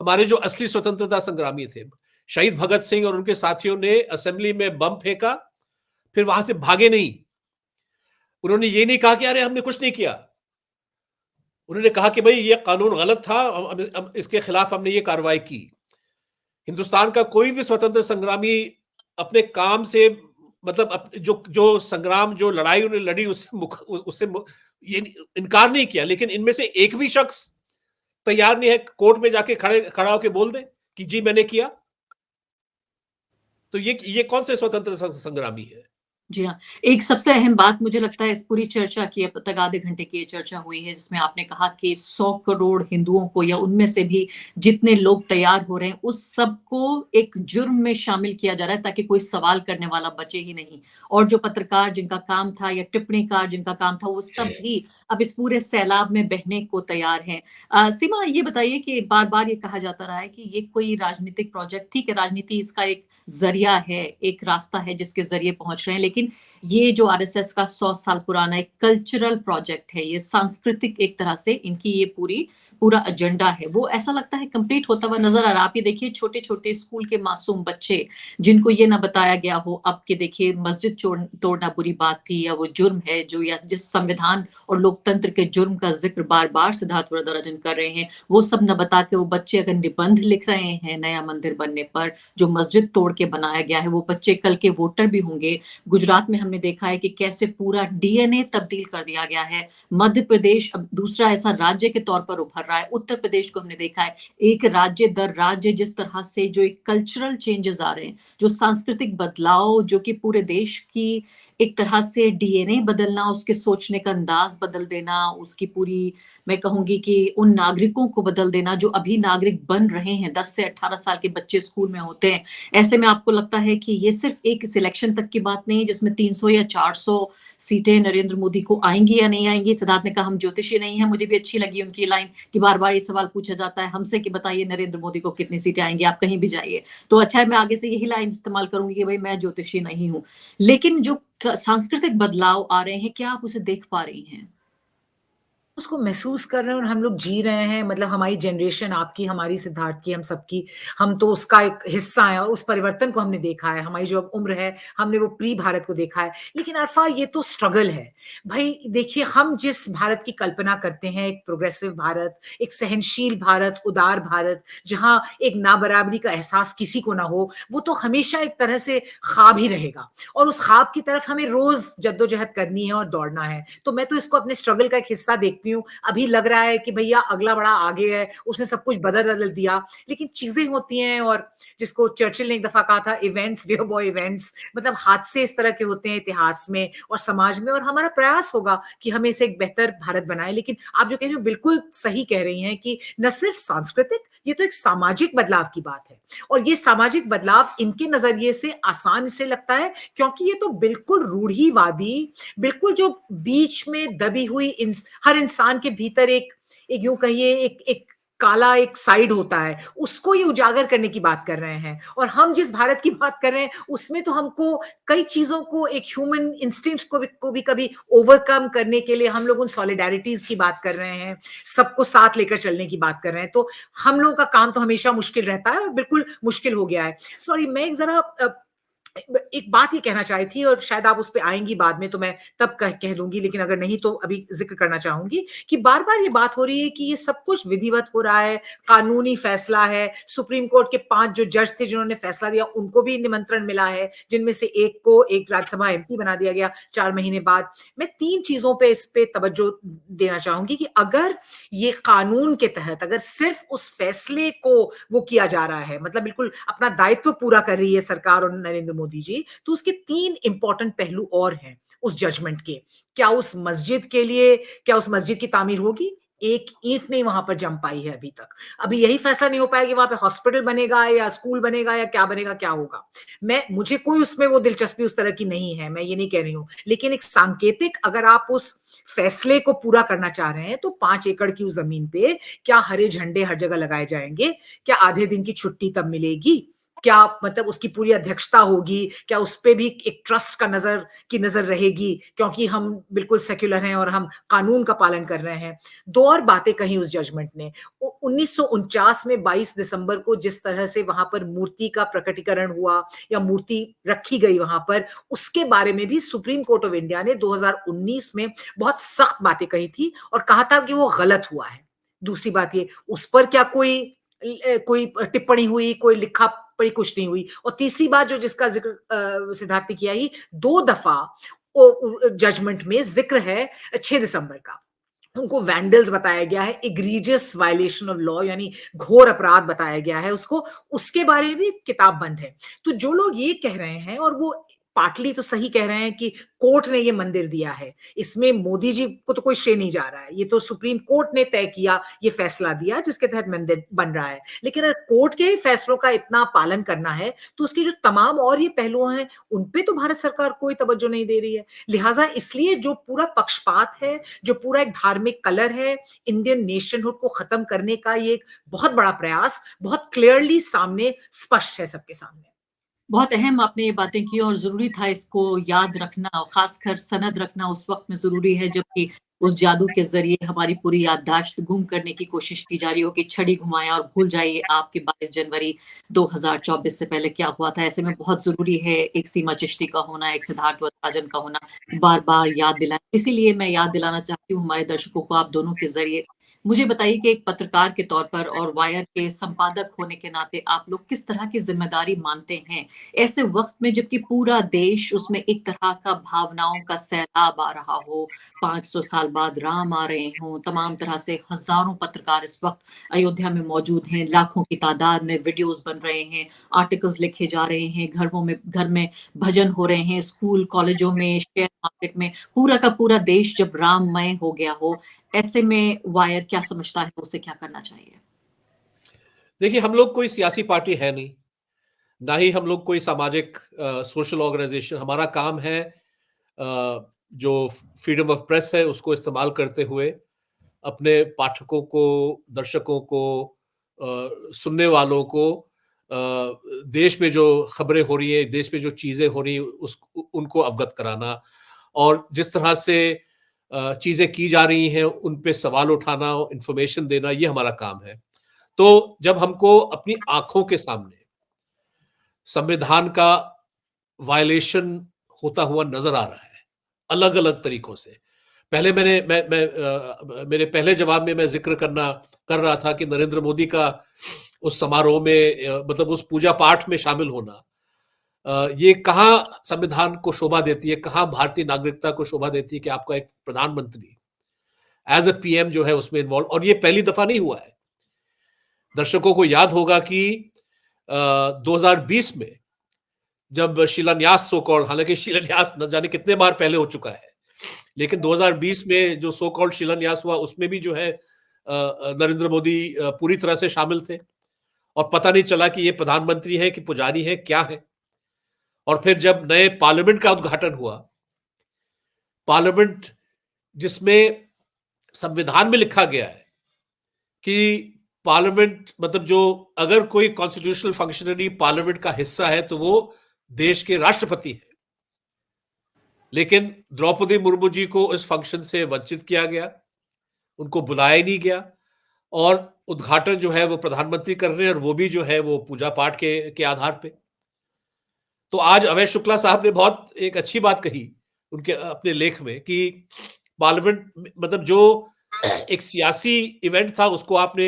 हमारे जो असली स्वतंत्रता संग्रामी थे, शहीद भगत सिंह और उनके साथियों ने असेंबली में बम फेंका, फिर वहां से भागे नहीं। उन्होंने ये नहीं कहा कि अरे हमने कुछ नहीं किया। उन्होंने कहा कि भाई ये कानून गलत था, इसके खिलाफ हमने ये कार्रवाई की। हिंदुस्तान का कोई भी स्वतंत्र संग्रामी अपने काम से, मतलब जो संग्राम, जो लड़ाई उन्होंने लड़ी, उससे ये इनकार नहीं किया। लेकिन इनमें से एक भी शख्स तैयार नहीं है कोर्ट में जाके खड़ा होकर बोल दे कि जी मैंने किया। तो ये कौन से स्वतंत्र संग्रामी है? जी हाँ, एक सबसे अहम बात मुझे लगता है इस पूरी चर्चा की, अब तक आधे घंटे की ये चर्चा हुई है जिसमें आपने कहा कि 100 करोड़ हिंदुओं को या उनमें से भी जितने लोग तैयार हो रहे हैं उस सबको एक जुर्म में शामिल किया जा रहा है ताकि कोई सवाल करने वाला बचे ही नहीं। और जो पत्रकार जिनका काम था या टिप्पणीकार जिनका काम था, वो सब भी अब इस पूरे सैलाब में बहने को तैयार हैं। सीमा, ये बताइए कि बार-बार ये कहा जाता रहा है कि ये कोई राजनीतिक प्रोजेक्ट, ठीक है, राजनीति इसका एक ज़रिया है, एक रास्ता है जिसके ज़रिए पहुँच रहे हैं, लेकिन ये जो आरएसएस का 100 साल पुराना एक कल्चरल प्रोजेक्ट है, ये सांस्कृतिक एक तरह से इनकी ये पूरी पूरा एजेंडा है वो ऐसा लगता है कंप्लीट होता हुआ नजर आ रहा है। आप ये देखिए छोटे-छोटे स्कूल के मासूम बच्चे जिनको ये ना बताया गया हो अब कि देखिए मस्जिद तोड़ना बुरी बात थी या वो जुर्म है जो या जिस संविधान और लोकतंत्र के जुर्म का ज़िक्र बार-बार सिद्धार्थ वरदराजन कर रहे हैं, वो सब ना बता के वो बच्चे अगर निबंध लिख रहे हैं नया मंदिर बनने पर, जो मस्जिद तोड़ के बनाया गया है, वो बच्चे कल के वोटर भी होंगे। गुजरात में हमने देखा है कि कैसे पूरा डीएनए तब्दील कर दिया गया है। मध्य प्रदेश अब दूसरा ऐसा राज्य के तौर पर उभर रहा है। उत्तर प्रदेश को हमने देखा है, एक राज्य दर राज्य जिस तरह से जो एक कल्चरल चेंजेज़ आ रहे हैं, जो सांस्कृतिक बदलाव जो कि पूरे देश की एक तरह से डीएनए बदलना, उसके सोचने का अंदाज़ बदल देना, उसकी पूरी मैं कहूँगी कि उन नागरिकों को बदल देना जो अभी नागरिक बन रहे हैं, 10 से 18 साल के बच्चे स्कूल में होते हैं। ऐसे में आपको लगता है कि ये सिर्फ़ एक सिलेक्शन तक की बात नहीं है जिसमें 300 या 400 सीटें नरेंद्र मोदी को आएँगी या नहीं आएँगी। सिद्धार्थ ने कहा हम ज्योतिषी नहीं हैं, मुझे भी अच्छी लगी उनकी लाइन कि बार-बार ये सवाल पूछा जाता है हमसे कि बताइए नरेंद्र मोदी को कितनी सीटें आएँगी, आप कहीं भी जाइए। तो अच्छा है मैं आगे से यही लाइन इस्तेमाल करूँगी कि भई मैं ज्योतिषी नहीं हूँ। लेकिन जो सांस्कृतिक बदलाव आ रहे हैं, क्या आप उसे देख पा रही हैं? उसको महसूस कर रहे हैं और हम लोग जी रहे हैं मतलब हमारी जनरेशन आपकी, हमारी सिद्धार्थ की, हम सबकी, हम तो उसका एक हिस्सा हैं और उस परिवर्तन को हमने देखा है। हमारी जो अब उम्र है, हमने वो प्री भारत को देखा है। लेकिन अरफ़ा ये तो स्ट्रगल है। भई देखिए हम जिस भारत की कल्पना करते हैं, एक प्रोग्रेसिव भारत, एक सहनशील भारत, उदार भारत, जहाँ एक ना-बराबरी का एहसास किसी को ना हो, वो तो हमेशा एक तरह से ख़्वाब ही रहेगा और उस ख़्वाब की तरफ हमें रोज़ जद्दोजहद करनी है और दौड़ना है। तो मैं तो इसको अपने स्ट्रगल का एक हिस्सा देखती हूँ। अभी लग रहा है कि भैया अगला बड़ा आगे है, उसने सब कुछ बदल-वदल दिया, लेकिन चीज़ें होती हैं और जिसको चर्चिल ने एक दफ़ा कहा था इवेंट्स डियर बॉय इवेंट्स मतलब हादसे इस तरह के होते हैं इतिहास में और समाज में और हमारा प्रयास होगा कि हम इसे एक बेहतर भारत बनाएँ। लेकिन आप जो कह रही हो बिल्कुल सही कह रही हैं कि न सिर्फ सांस्कृतिक, ये तो एक सामाजिक बदलाव की बात है और ये सामाजिक बदलाव इनके नज़रिए से आसान इसलिए लगता है क्योंकि ये तो बिल्कुल रूढ़िवादी, बिल्कुल जो बीच में दबी हुई हर इंसान के भीतर एक यूँ कहिए एक एक काला एक साइड होता है, उसको ये उजागर करने की बात कर रहे हैं और हम जिस भारत की बात कर रहे हैं, उसमें तो हमको कई चीज़ों को एक ह्यूमन इंस्टिंक्ट को भी कभी ओवरकम करने के लिए हम लोग उन सॉलिडैरिटीज़ की बात कर रहे हैं, सबको साथ लेकर चलने की बात कर रहे हैं। तो हम लोगों का काम तो हमेशा मुश्किल रहता है और बिल्कुल मुश्किल हो गया है। सॉरी मैं एक ज़रा एक बात ये कहना चाही थी और शायद आप उस पे आएँगी बाद में तो मैं तब कह लूँगी लेकिन अगर नहीं तो अभी ज़िक्र करना चाहूँगी कि बार-बार ये बात हो रही है कि ये सब कुछ विधिवत हो रहा है, कानूनी फैसला है, सुप्रीम कोर्ट के 5 जो जज थे जिन्होंने फैसला दिया उनको भी निमंत्रण मिला है, जिनमें से एक को एक राज्यसभा एमपी बना दिया गया 4 महीने बाद। मैं 3 चीज़ों पे इस पे तवज्जो देना चाहूँगी कि अगर ये कानून के तहत अगर सिर्फ़ उस फैसले को वो किया जा रहा है, मतलब बिल्कुल अपना दायित्व पूरा कर रही है सरकार और नरेंद्र मोदी जी, तो उसके 3 इंपॉर्टेंट पहलू और हैं उस जजमेंट के। क्या उस मस्जिद की तामीर होगी? एक ईंट नहीं वहाँ पर जम पाई है अभी तक। अभी यही फैसला नहीं हो पाया कि वहाँ पे हॉस्पिटल बनेगा या स्कूल बनेगा या क्या बनेगा, क्या होगा। मुझे कोई उसमें वो दिलचस्पी उस तरह की नहीं है, मैं ये नहीं कह रही हूँ। लेकिन एक सांकेतिक अगर आप उस फैसले को पूरा करना चाह रहे हैं, तो 5 एकड़ की उस ज़मीन पे क्या हरे झंडे हर जगह लगाए जाएँगे? क्या आधे दिन की छुट्टी तब मिलेगी? क्या मतलब उसकी पूरी अध्यक्षता होगी? क्या उसपे भी एक ट्रस्ट का नज़र रहेगी? क्योंकि हम बिल्कुल सेक्युलर हैं और हम कानून का पालन कर रहे हैं। 2 और बातें कही उस जजमेंट ने। 1949 में 22 दिसंबर को जिस तरह से वहाँ पर मूर्ति का प्रकटीकरण हुआ या मूर्ति रखी गई वहाँ पर, उसके बारे में भी सुप्रीम कोर्ट ऑफ इंडिया ने 2019 में बहुत सख्त बातें कही थी और कहा था कि वो गलत हुआ है। दूसरी बात ये, उस पर क्या कोई टिप्पणी हुई, कोई लिखा-पढ़ी कुछ नहीं हुई और तीसरी बात जो जिसका ज़िक्र सिद्धार्थ ने किया ही 2 दफ़ा जजमेंट में ज़िक्र है 6 दिसंबर का। उनको वैंडल्स बताया गया है, एग्रीजियस वायलेशन ऑफ लॉ यानी घोर अपराध बताया गया है उसको, उसके बारे में भी किताब बंद है। तो जो लोग ये कह रहे हैं और वो पार्टली तो सही कह रहे हैं कि कोर्ट ने ये मंदिर दिया है, इसमें मोदी जी को तो कोई श्रेय नहीं जा रहा है, ये तो सुप्रीम कोर्ट ने तय किया, ये फैसला दिया जिसके तहत मंदिर बन रहा है। लेकिन अगर कोर्ट के फैसलों का इतना पालन करना है, तो उसके जो तमाम और ये पहलू हैं, उन पे तो भारत सरकार कोई तवज्जो नहीं दे रही है। लिहाजा इसलिए जो पूरा पक्षपात है, जो पूरा एक धार्मिक कलर है, इंडियन नेशनहुड को खत्म करने का ये एक बहुत बड़ा प्रयास, बहुत क्लियरली सामने स्पष्ट है सबके सामने। बहुत अहम आपने ये बातें की और ज़रूरी था इसको याद रखना और ख़ासकर सनद रखना उस वक़्त में ज़रूरी है जबकि उस जादू के ज़रिए हमारी पूरी याददाश्त गुम करने की कोशिश की जा रही हो कि छड़ी घुमाएँ और भूल जाइए आप कि 22 जनवरी 2024 से पहले क्या हुआ था। ऐसे में बहुत ज़रूरी है एक सीमा चिश्ती का होना, एक सिद्धार्थ वत्सराजन का होना, बार-बार याद दिलाएँ। इसीलिए मैं याद दिलाना चाहती हूँ हमारे दर्शकों को आप दोनों के ज़रिए। मुझे बताइए कि एक पत्रकार के तौर पर और वायर के संपादक होने के नाते आप लोग किस तरह की ज़िम्मेदारी मानते हैं? ऐसे वक़्त में जबकि पूरा देश उसमें एक तरह का भावनाओं का सैलाब आ रहा हो, 500 साल बाद राम आ रहे हों, तमाम तरह से हज़ारों पत्रकार इस वक़्त अयोध्या में मौजूद हैं, लाखों की तादाद में वीडियोज़ बन रहे हैं, आर्टिकल्स लिखे जा रहे हैं, घर में भजन हो रहे हैं, स्कूल, कॉलेजों में, शेयर मार्केट में, पूरा का पूरा देश जब राममय हो गया हो, ऐसे में वायर क्या समझता है, उसे क्या करना चाहिए? देखिए, हम लोग कोई सियासी पार्टी है नहीं, ना ही हम लोग कोई सामाजिक सोशल ऑर्गेनाइजेशन। हमारा काम है जो फ्रीडम ऑफ प्रेस है उसको इस्तेमाल करते हुए अपने पाठकों को, दर्शकों को, सुनने वालों को देश में जो खबरें हो रही है, देश में जो चीजें हो रही है, उनको अवगत कराना, और जिस तरह से चीजें की जा रही हैं उन पे सवाल उठाना, इंफॉर्मेशन देना, ये हमारा काम है। तो जब हमको अपनी आंखों के सामने संविधान का वायलेशन होता हुआ नजर आ रहा है अलग अलग तरीकों से। पहले मेरे पहले जवाब में मैं जिक्र कर रहा था कि नरेंद्र मोदी का उस समारोह में मतलब उस पूजा पाठ में शामिल होना, ये कहाँ संविधान को शोभा देती है, कहाँ भारतीय नागरिकता को शोभा देती है कि आपका एक प्रधानमंत्री एज ए पीएम जो है उसमें इन्वॉल्व। और ये पहली दफा नहीं हुआ है। दर्शकों को याद होगा कि 2020 में जब शिलान्यास सो कॉल्ड, हालांकि शिलान्यास न जाने कितने बार पहले हो चुका है, लेकिन 2020 में जो सो कॉल्ड शिलान्यास हुआ उसमें भी जो है नरेंद्र मोदी पूरी तरह से शामिल थे, और पता नहीं चला कि ये प्रधानमंत्री है कि पुजारी है, क्या है। और फिर जब नए पार्लियामेंट का उद्घाटन हुआ, पार्लियामेंट जिसमें संविधान में लिखा गया है कि पार्लियामेंट मतलब जो अगर कोई कॉन्स्टिट्यूशनल फंक्शनरी पार्लियामेंट का हिस्सा है तो वो देश के राष्ट्रपति है, लेकिन द्रौपदी मुर्मू जी को इस फंक्शन से वंचित किया गया, उनको बुलाया ही नहीं गया, और उद्घाटन जो है वो प्रधानमंत्री कर रहे हैं, और वो भी जो है वो पूजा पाठ के आधार पे। तो आज अभय शुक्ला साहब ने बहुत एक अच्छी बात कही उनके अपने लेख में कि पार्लियामेंट मतलब जो एक सियासी इवेंट था उसको आपने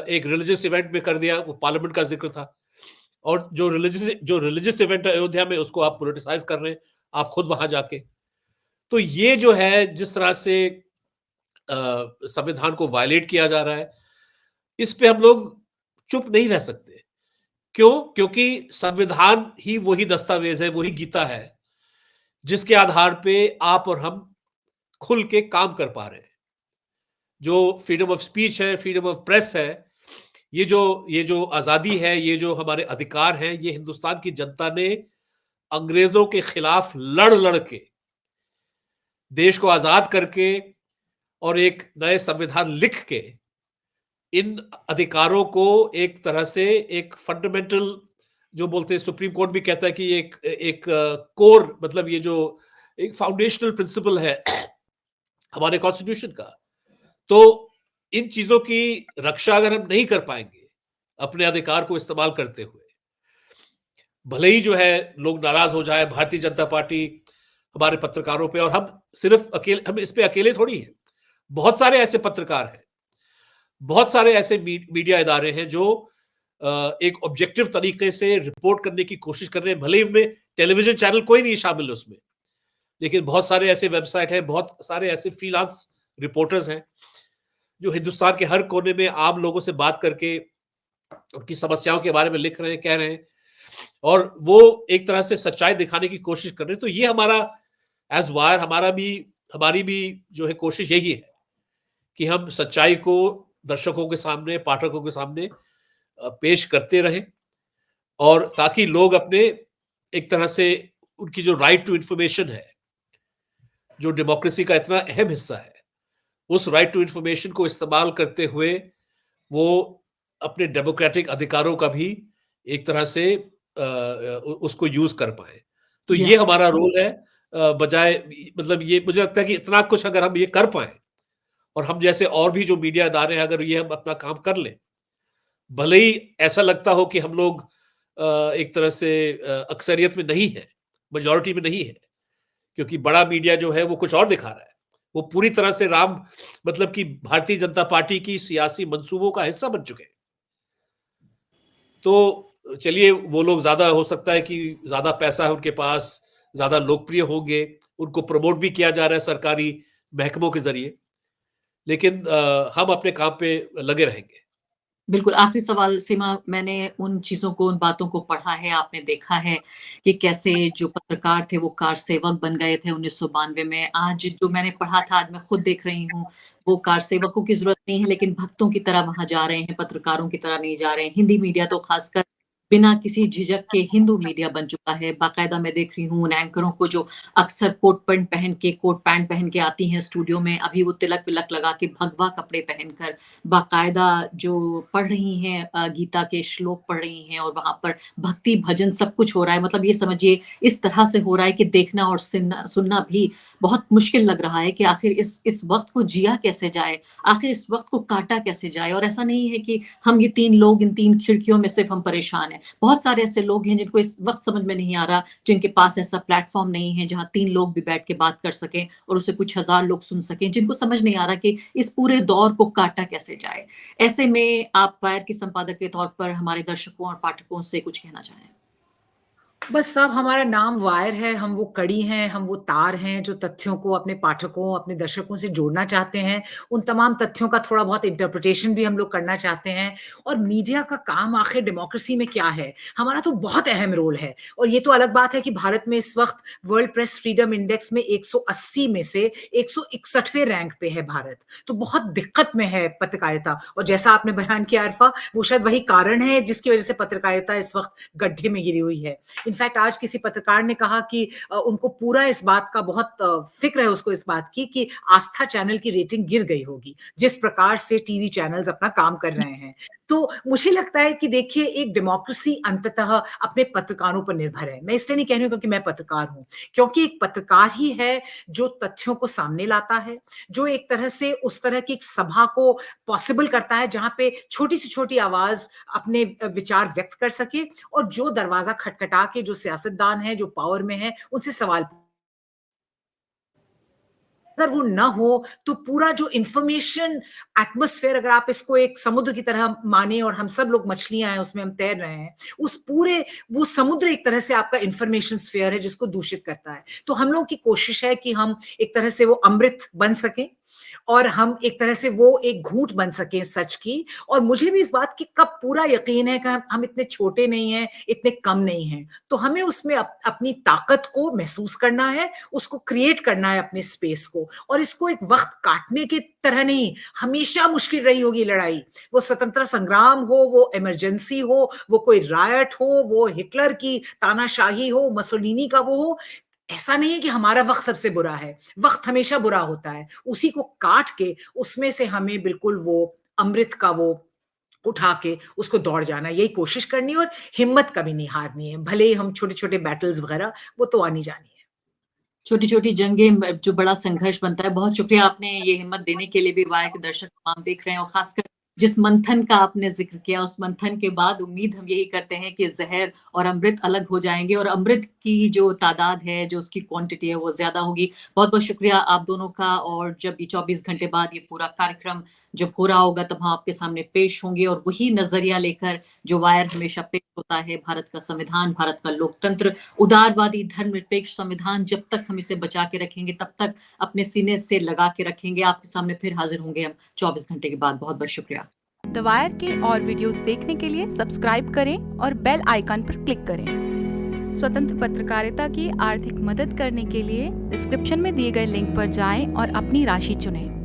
एक रिलीजियस इवेंट में कर दिया, वो पार्लियामेंट का जिक्र था, और जो रिलीजियस इवेंट है अयोध्या में उसको आप पॉलिटिसाइज कर रहे हैं, आप खुद वहां जाके। तो ये जो है जिस तरह से संविधान को वायलेट किया जा रहा है, इस पे हम लोग चुप नहीं रह सकते। क्यों? क्योंकि संविधान ही वही दस्तावेज है, वही गीता है जिसके आधार पे आप और हम खुल के काम कर पा रहे हैं। जो फ्रीडम ऑफ स्पीच है, फ्रीडम ऑफ प्रेस है, ये जो आजादी है, ये जो हमारे अधिकार हैं, ये हिंदुस्तान की जनता ने अंग्रेजों के खिलाफ लड़ लड़ के देश को आजाद करके और एक नए संविधान लिख के इन अधिकारों को एक तरह से एक फंडामेंटल, जो बोलते हैं सुप्रीम कोर्ट भी कहता है कि एक कोर, मतलब ये जो एक फाउंडेशनल प्रिंसिपल है हमारे कॉन्स्टिट्यूशन का। तो इन चीजों की रक्षा अगर हम नहीं कर पाएंगे अपने अधिकार को इस्तेमाल करते हुए, भले ही जो है लोग नाराज हो जाए भारतीय जनता पार्टी हमारे पत्रकारों पे, और हम इस पे अकेले थोड़ी हैं। बहुत सारे ऐसे पत्रकार हैं, बहुत सारे ऐसे मीडिया इदारे हैं जो एक ऑब्जेक्टिव तरीके से रिपोर्ट करने की कोशिश कर रहे हैं, भले ही उनमें टेलीविजन चैनल कोई नहीं शामिल है उसमें, लेकिन बहुत सारे ऐसे वेबसाइट हैं, बहुत सारे ऐसे फ्रीलांस रिपोर्टर्स हैं जो हिंदुस्तान के हर कोने में आम लोगों से बात करके उनकी समस्याओं के बारे में लिख रहे हैं, कह रहे हैं, और वो एक तरह से सच्चाई दिखाने की कोशिश कर रहे हैं। तो ये हमारा एज वायर, हमारी भी जो है कोशिश यही है कि हम सच्चाई को दर्शकों के सामने, पाठकों के सामने पेश करते रहें, और ताकि लोग अपने एक तरह से उनकी जो राइट टू इंफॉर्मेशन है, जो डेमोक्रेसी का इतना अहम हिस्सा है, उस राइट टू इंफॉर्मेशन को इस्तेमाल करते हुए वो अपने डेमोक्रेटिक अधिकारों का भी एक तरह से उसको यूज कर पाए। तो ये हमारा रोल है बजाय मतलब ये मुझे लगता है कि इतना कुछ अगर हम ये कर पाए और हम जैसे और भी जो मीडिया इदारे हैं अगर ये हम अपना काम कर लें, भले ही ऐसा लगता हो कि हम लोग एक तरह से अक्सरियत में नहीं है, मेजॉरिटी में नहीं है, क्योंकि बड़ा मीडिया जो है वो कुछ और दिखा रहा है, वो पूरी तरह से मतलब कि भारतीय जनता पार्टी की सियासी मंसूबों का हिस्सा बन चुके हैं। तो चलिए, वो लोग ज्यादा हो सकता है कि ज्यादा पैसा है उनके पास, ज्यादा लोकप्रिय होंगे, उनको प्रमोट भी किया जा रहा है सरकारी महकमों के जरिए, लेकिन हम अपने काम पे लगे रहेंगे। बिल्कुल, आखिरी सवाल सीमा, मैंने उन चीज़ों को, उन बातों को पढ़ा है, आपने देखा है कि कैसे जो पत्रकार थे वो कार सेवक बन गए थे 1992 में। आज जो मैंने पढ़ा था, आज मैं खुद देख रही हूँ, वो कार सेवकों की ज़रूरत नहीं है, लेकिन भक्तों की तरह वहाँ जा रहे हैं, पत्रकारों की तरह नहीं जा रहे हैं। हिंदी मीडिया तो ख़ासकर बिना किसी झिझक के हिंदू मीडिया बन चुका है। बाकायदा मैं देख रही हूँ उन एंकरों को जो अक्सर कोट पैंट पहन के आती हैं स्टूडियो में, अभी वो तिलक-विलक लगा के भगवा कपड़े पहनकर बाकायदा जो पढ़ रही हैं, गीता के श्लोक पढ़ रही हैं और वहाँ पर भक्ति भजन सब कुछ हो रहा है। मतलब ये समझिए इस तरह से हो रहा है कि देखना और सुनना भी बहुत मुश्किल लग रहा है कि आखिर इस वक़्त को जिया कैसे जाए? आखिर इस वक़्त को काटा कैसे जाए? और ऐसा नहीं है कि हम ये 3 लोग इन 3 खिड़कियों में सिर्फ़ हम परेशान हैं। बहुत सारे ऐसे लोग हैं जिनको इस वक़्त समझ में नहीं आ रहा, जिनके पास ऐसा प्लेटफ़ॉर्म नहीं है जहाँ 3 लोग भी बैठ के बात कर सकें और उसे कुछ हज़ार लोग सुन सकें, जिनको समझ नहीं आ रहा कि इस पूरे दौर को काटा कैसे जाए। ऐसे में आप वायर के संपादक के तौर पर हमारे दर्शकों और पाठकों से कुछ कहना चाहें? बस साहब, हमारा नाम वायर है, हम वो कड़ी हैं, हम वो तार हैं जो तथ्यों को अपने पाठकों, अपने दर्शकों से जोड़ना चाहते हैं। उन तमाम तथ्यों का थोड़ा बहुत इंटरप्रिटेशन भी हम लोग करना चाहते हैं। और मीडिया का काम आखिर डेमोक्रेसी में क्या है? हमारा तो बहुत अहम रोल है। और ये तो अलग बात है कि भारत में इस वक़्त वर्ल्ड प्रेस फ्रीडम इंडेक्स में 180 में से 161वें रैंक पे है भारत। तो बहुत दिक्कत में है पत्रकारिता। और जैसा आपने बयान किया अरफा, वो शायद वही कारण है जिसकी वजह से पत्रकारिता इस वक़्त गड्ढे में गिरी हुई है। इनफैक्ट आज किसी पत्रकार ने कहा कि उनको पूरा इस बात का बहुत फिक्र है उसको इस बात की कि आस्था चैनल की रेटिंग गिर गई होगी, जिस प्रकार से टीवी चैनल्स अपना काम कर रहे हैं। तो मुझे लगता है कि देखिए, एक डेमोक्रेसी अंततः अपने पत्रकारों पर निर्भर है। मैं इसलिए नहीं कह रही हूँ क्योंकि मैं पत्रकार हूँ, क्योंकि एक पत्रकार ही है जो तथ्यों को सामने लाता है, जो एक तरह से उस तरह की एक सभा को पॉसिबल करता है जहाँ पे छोटी से छोटी आवाज अपने विचार व्यक्त कर सके, और जो दरवाजा खटखटा के जो सियासतदान है, जो पावर में है, उनसे सवाल। अगर वो ना हो तो पूरा जो इंफॉर्मेशन एटमॉस्फेयर, अगर आप इसको एक समुद्र की तरह माने और हम सब लोग मछलियां हैं, उसमें हम तैर रहे हैं, उस पूरे वो समुद्र एक तरह से आपका इंफॉर्मेशन स्फीयर है जिसको दूषित करता है। तो हम लोगों की कोशिश है कि हम एक तरह से वो अमृत बन सकें और हम एक तरह से वो एक घूंट बन सकें सच की। और मुझे भी इस बात की कब पूरा यकीन है कि हम इतने छोटे नहीं हैं, इतने कम नहीं हैं। तो हमें उसमें अपनी ताकत को महसूस करना है, उसको क्रिएट करना है अपने स्पेस को, और इसको एक वक्त काटने की तरह नहीं। हमेशा मुश्किल रही होगी लड़ाई, वो स्वतंत्रता संग्राम हो, वो इमरजेंसी हो, वो कोई रायट हो, वो हिटलर की तानाशाही हो, मसोलिनी का वो हो। ऐसा नहीं है कि हमारा वक्त सबसे बुरा है, वक्त हमेशा बुरा होता है। उसी को काट के उसमें से हमें बिल्कुल वो अमृत का वो उठा के उसको दौड़ जाना, यही कोशिश करनी है। और हिम्मत कभी नहीं हारनी है, भले ही हम छोटे-छोटे बैटल्स वगैरह वो तो आनी जानी है। छोटी-छोटी जंगें जो बड़ा संघर्ष बनता है। बहुत शुक्रिया, आपने ये हिम्मत देने के लिए भी। वायर के दर्शक तमाम देख रहे हैं और खासकर जिस मंथन का आपने ज़िक्र किया, उस मंथन के बाद उम्मीद हम यही करते हैं कि ज़हर और अमृत अलग हो जाएँगे और अमृत की जो तादाद है, जो उसकी क्वांटिटी है, वो ज़्यादा होगी। बहुत-बहुत शुक्रिया आप दोनों का। और जब ये 24 घंटे बाद ये पूरा कार्यक्रम जब हो रहा होगा, तब हम आपके सामने पेश होंगे और वही नज़रिया लेकर जो वायर हमेशा पेश होता है, भारत का संविधान, भारत का लोकतंत्र, उदारवादी धर्मनिरपेक्ष संविधान, जब तक हम इसे बचा के रखेंगे, तब तक अपने सीने से लगा के रखेंगे। आपके सामने फिर हाज़िर होंगे हम 24 घंटे के बाद। बहुत-बहुत शुक्रिया। द वायर के और वीडियोस देखने के लिए सब्सक्राइब करें और बेल आइकन पर क्लिक करें। स्वतंत्र पत्रकारिता की आर्थिक मदद करने के लिए डिस्क्रिप्शन में दिए गए लिंक पर जाएं और अपनी राशि चुनें।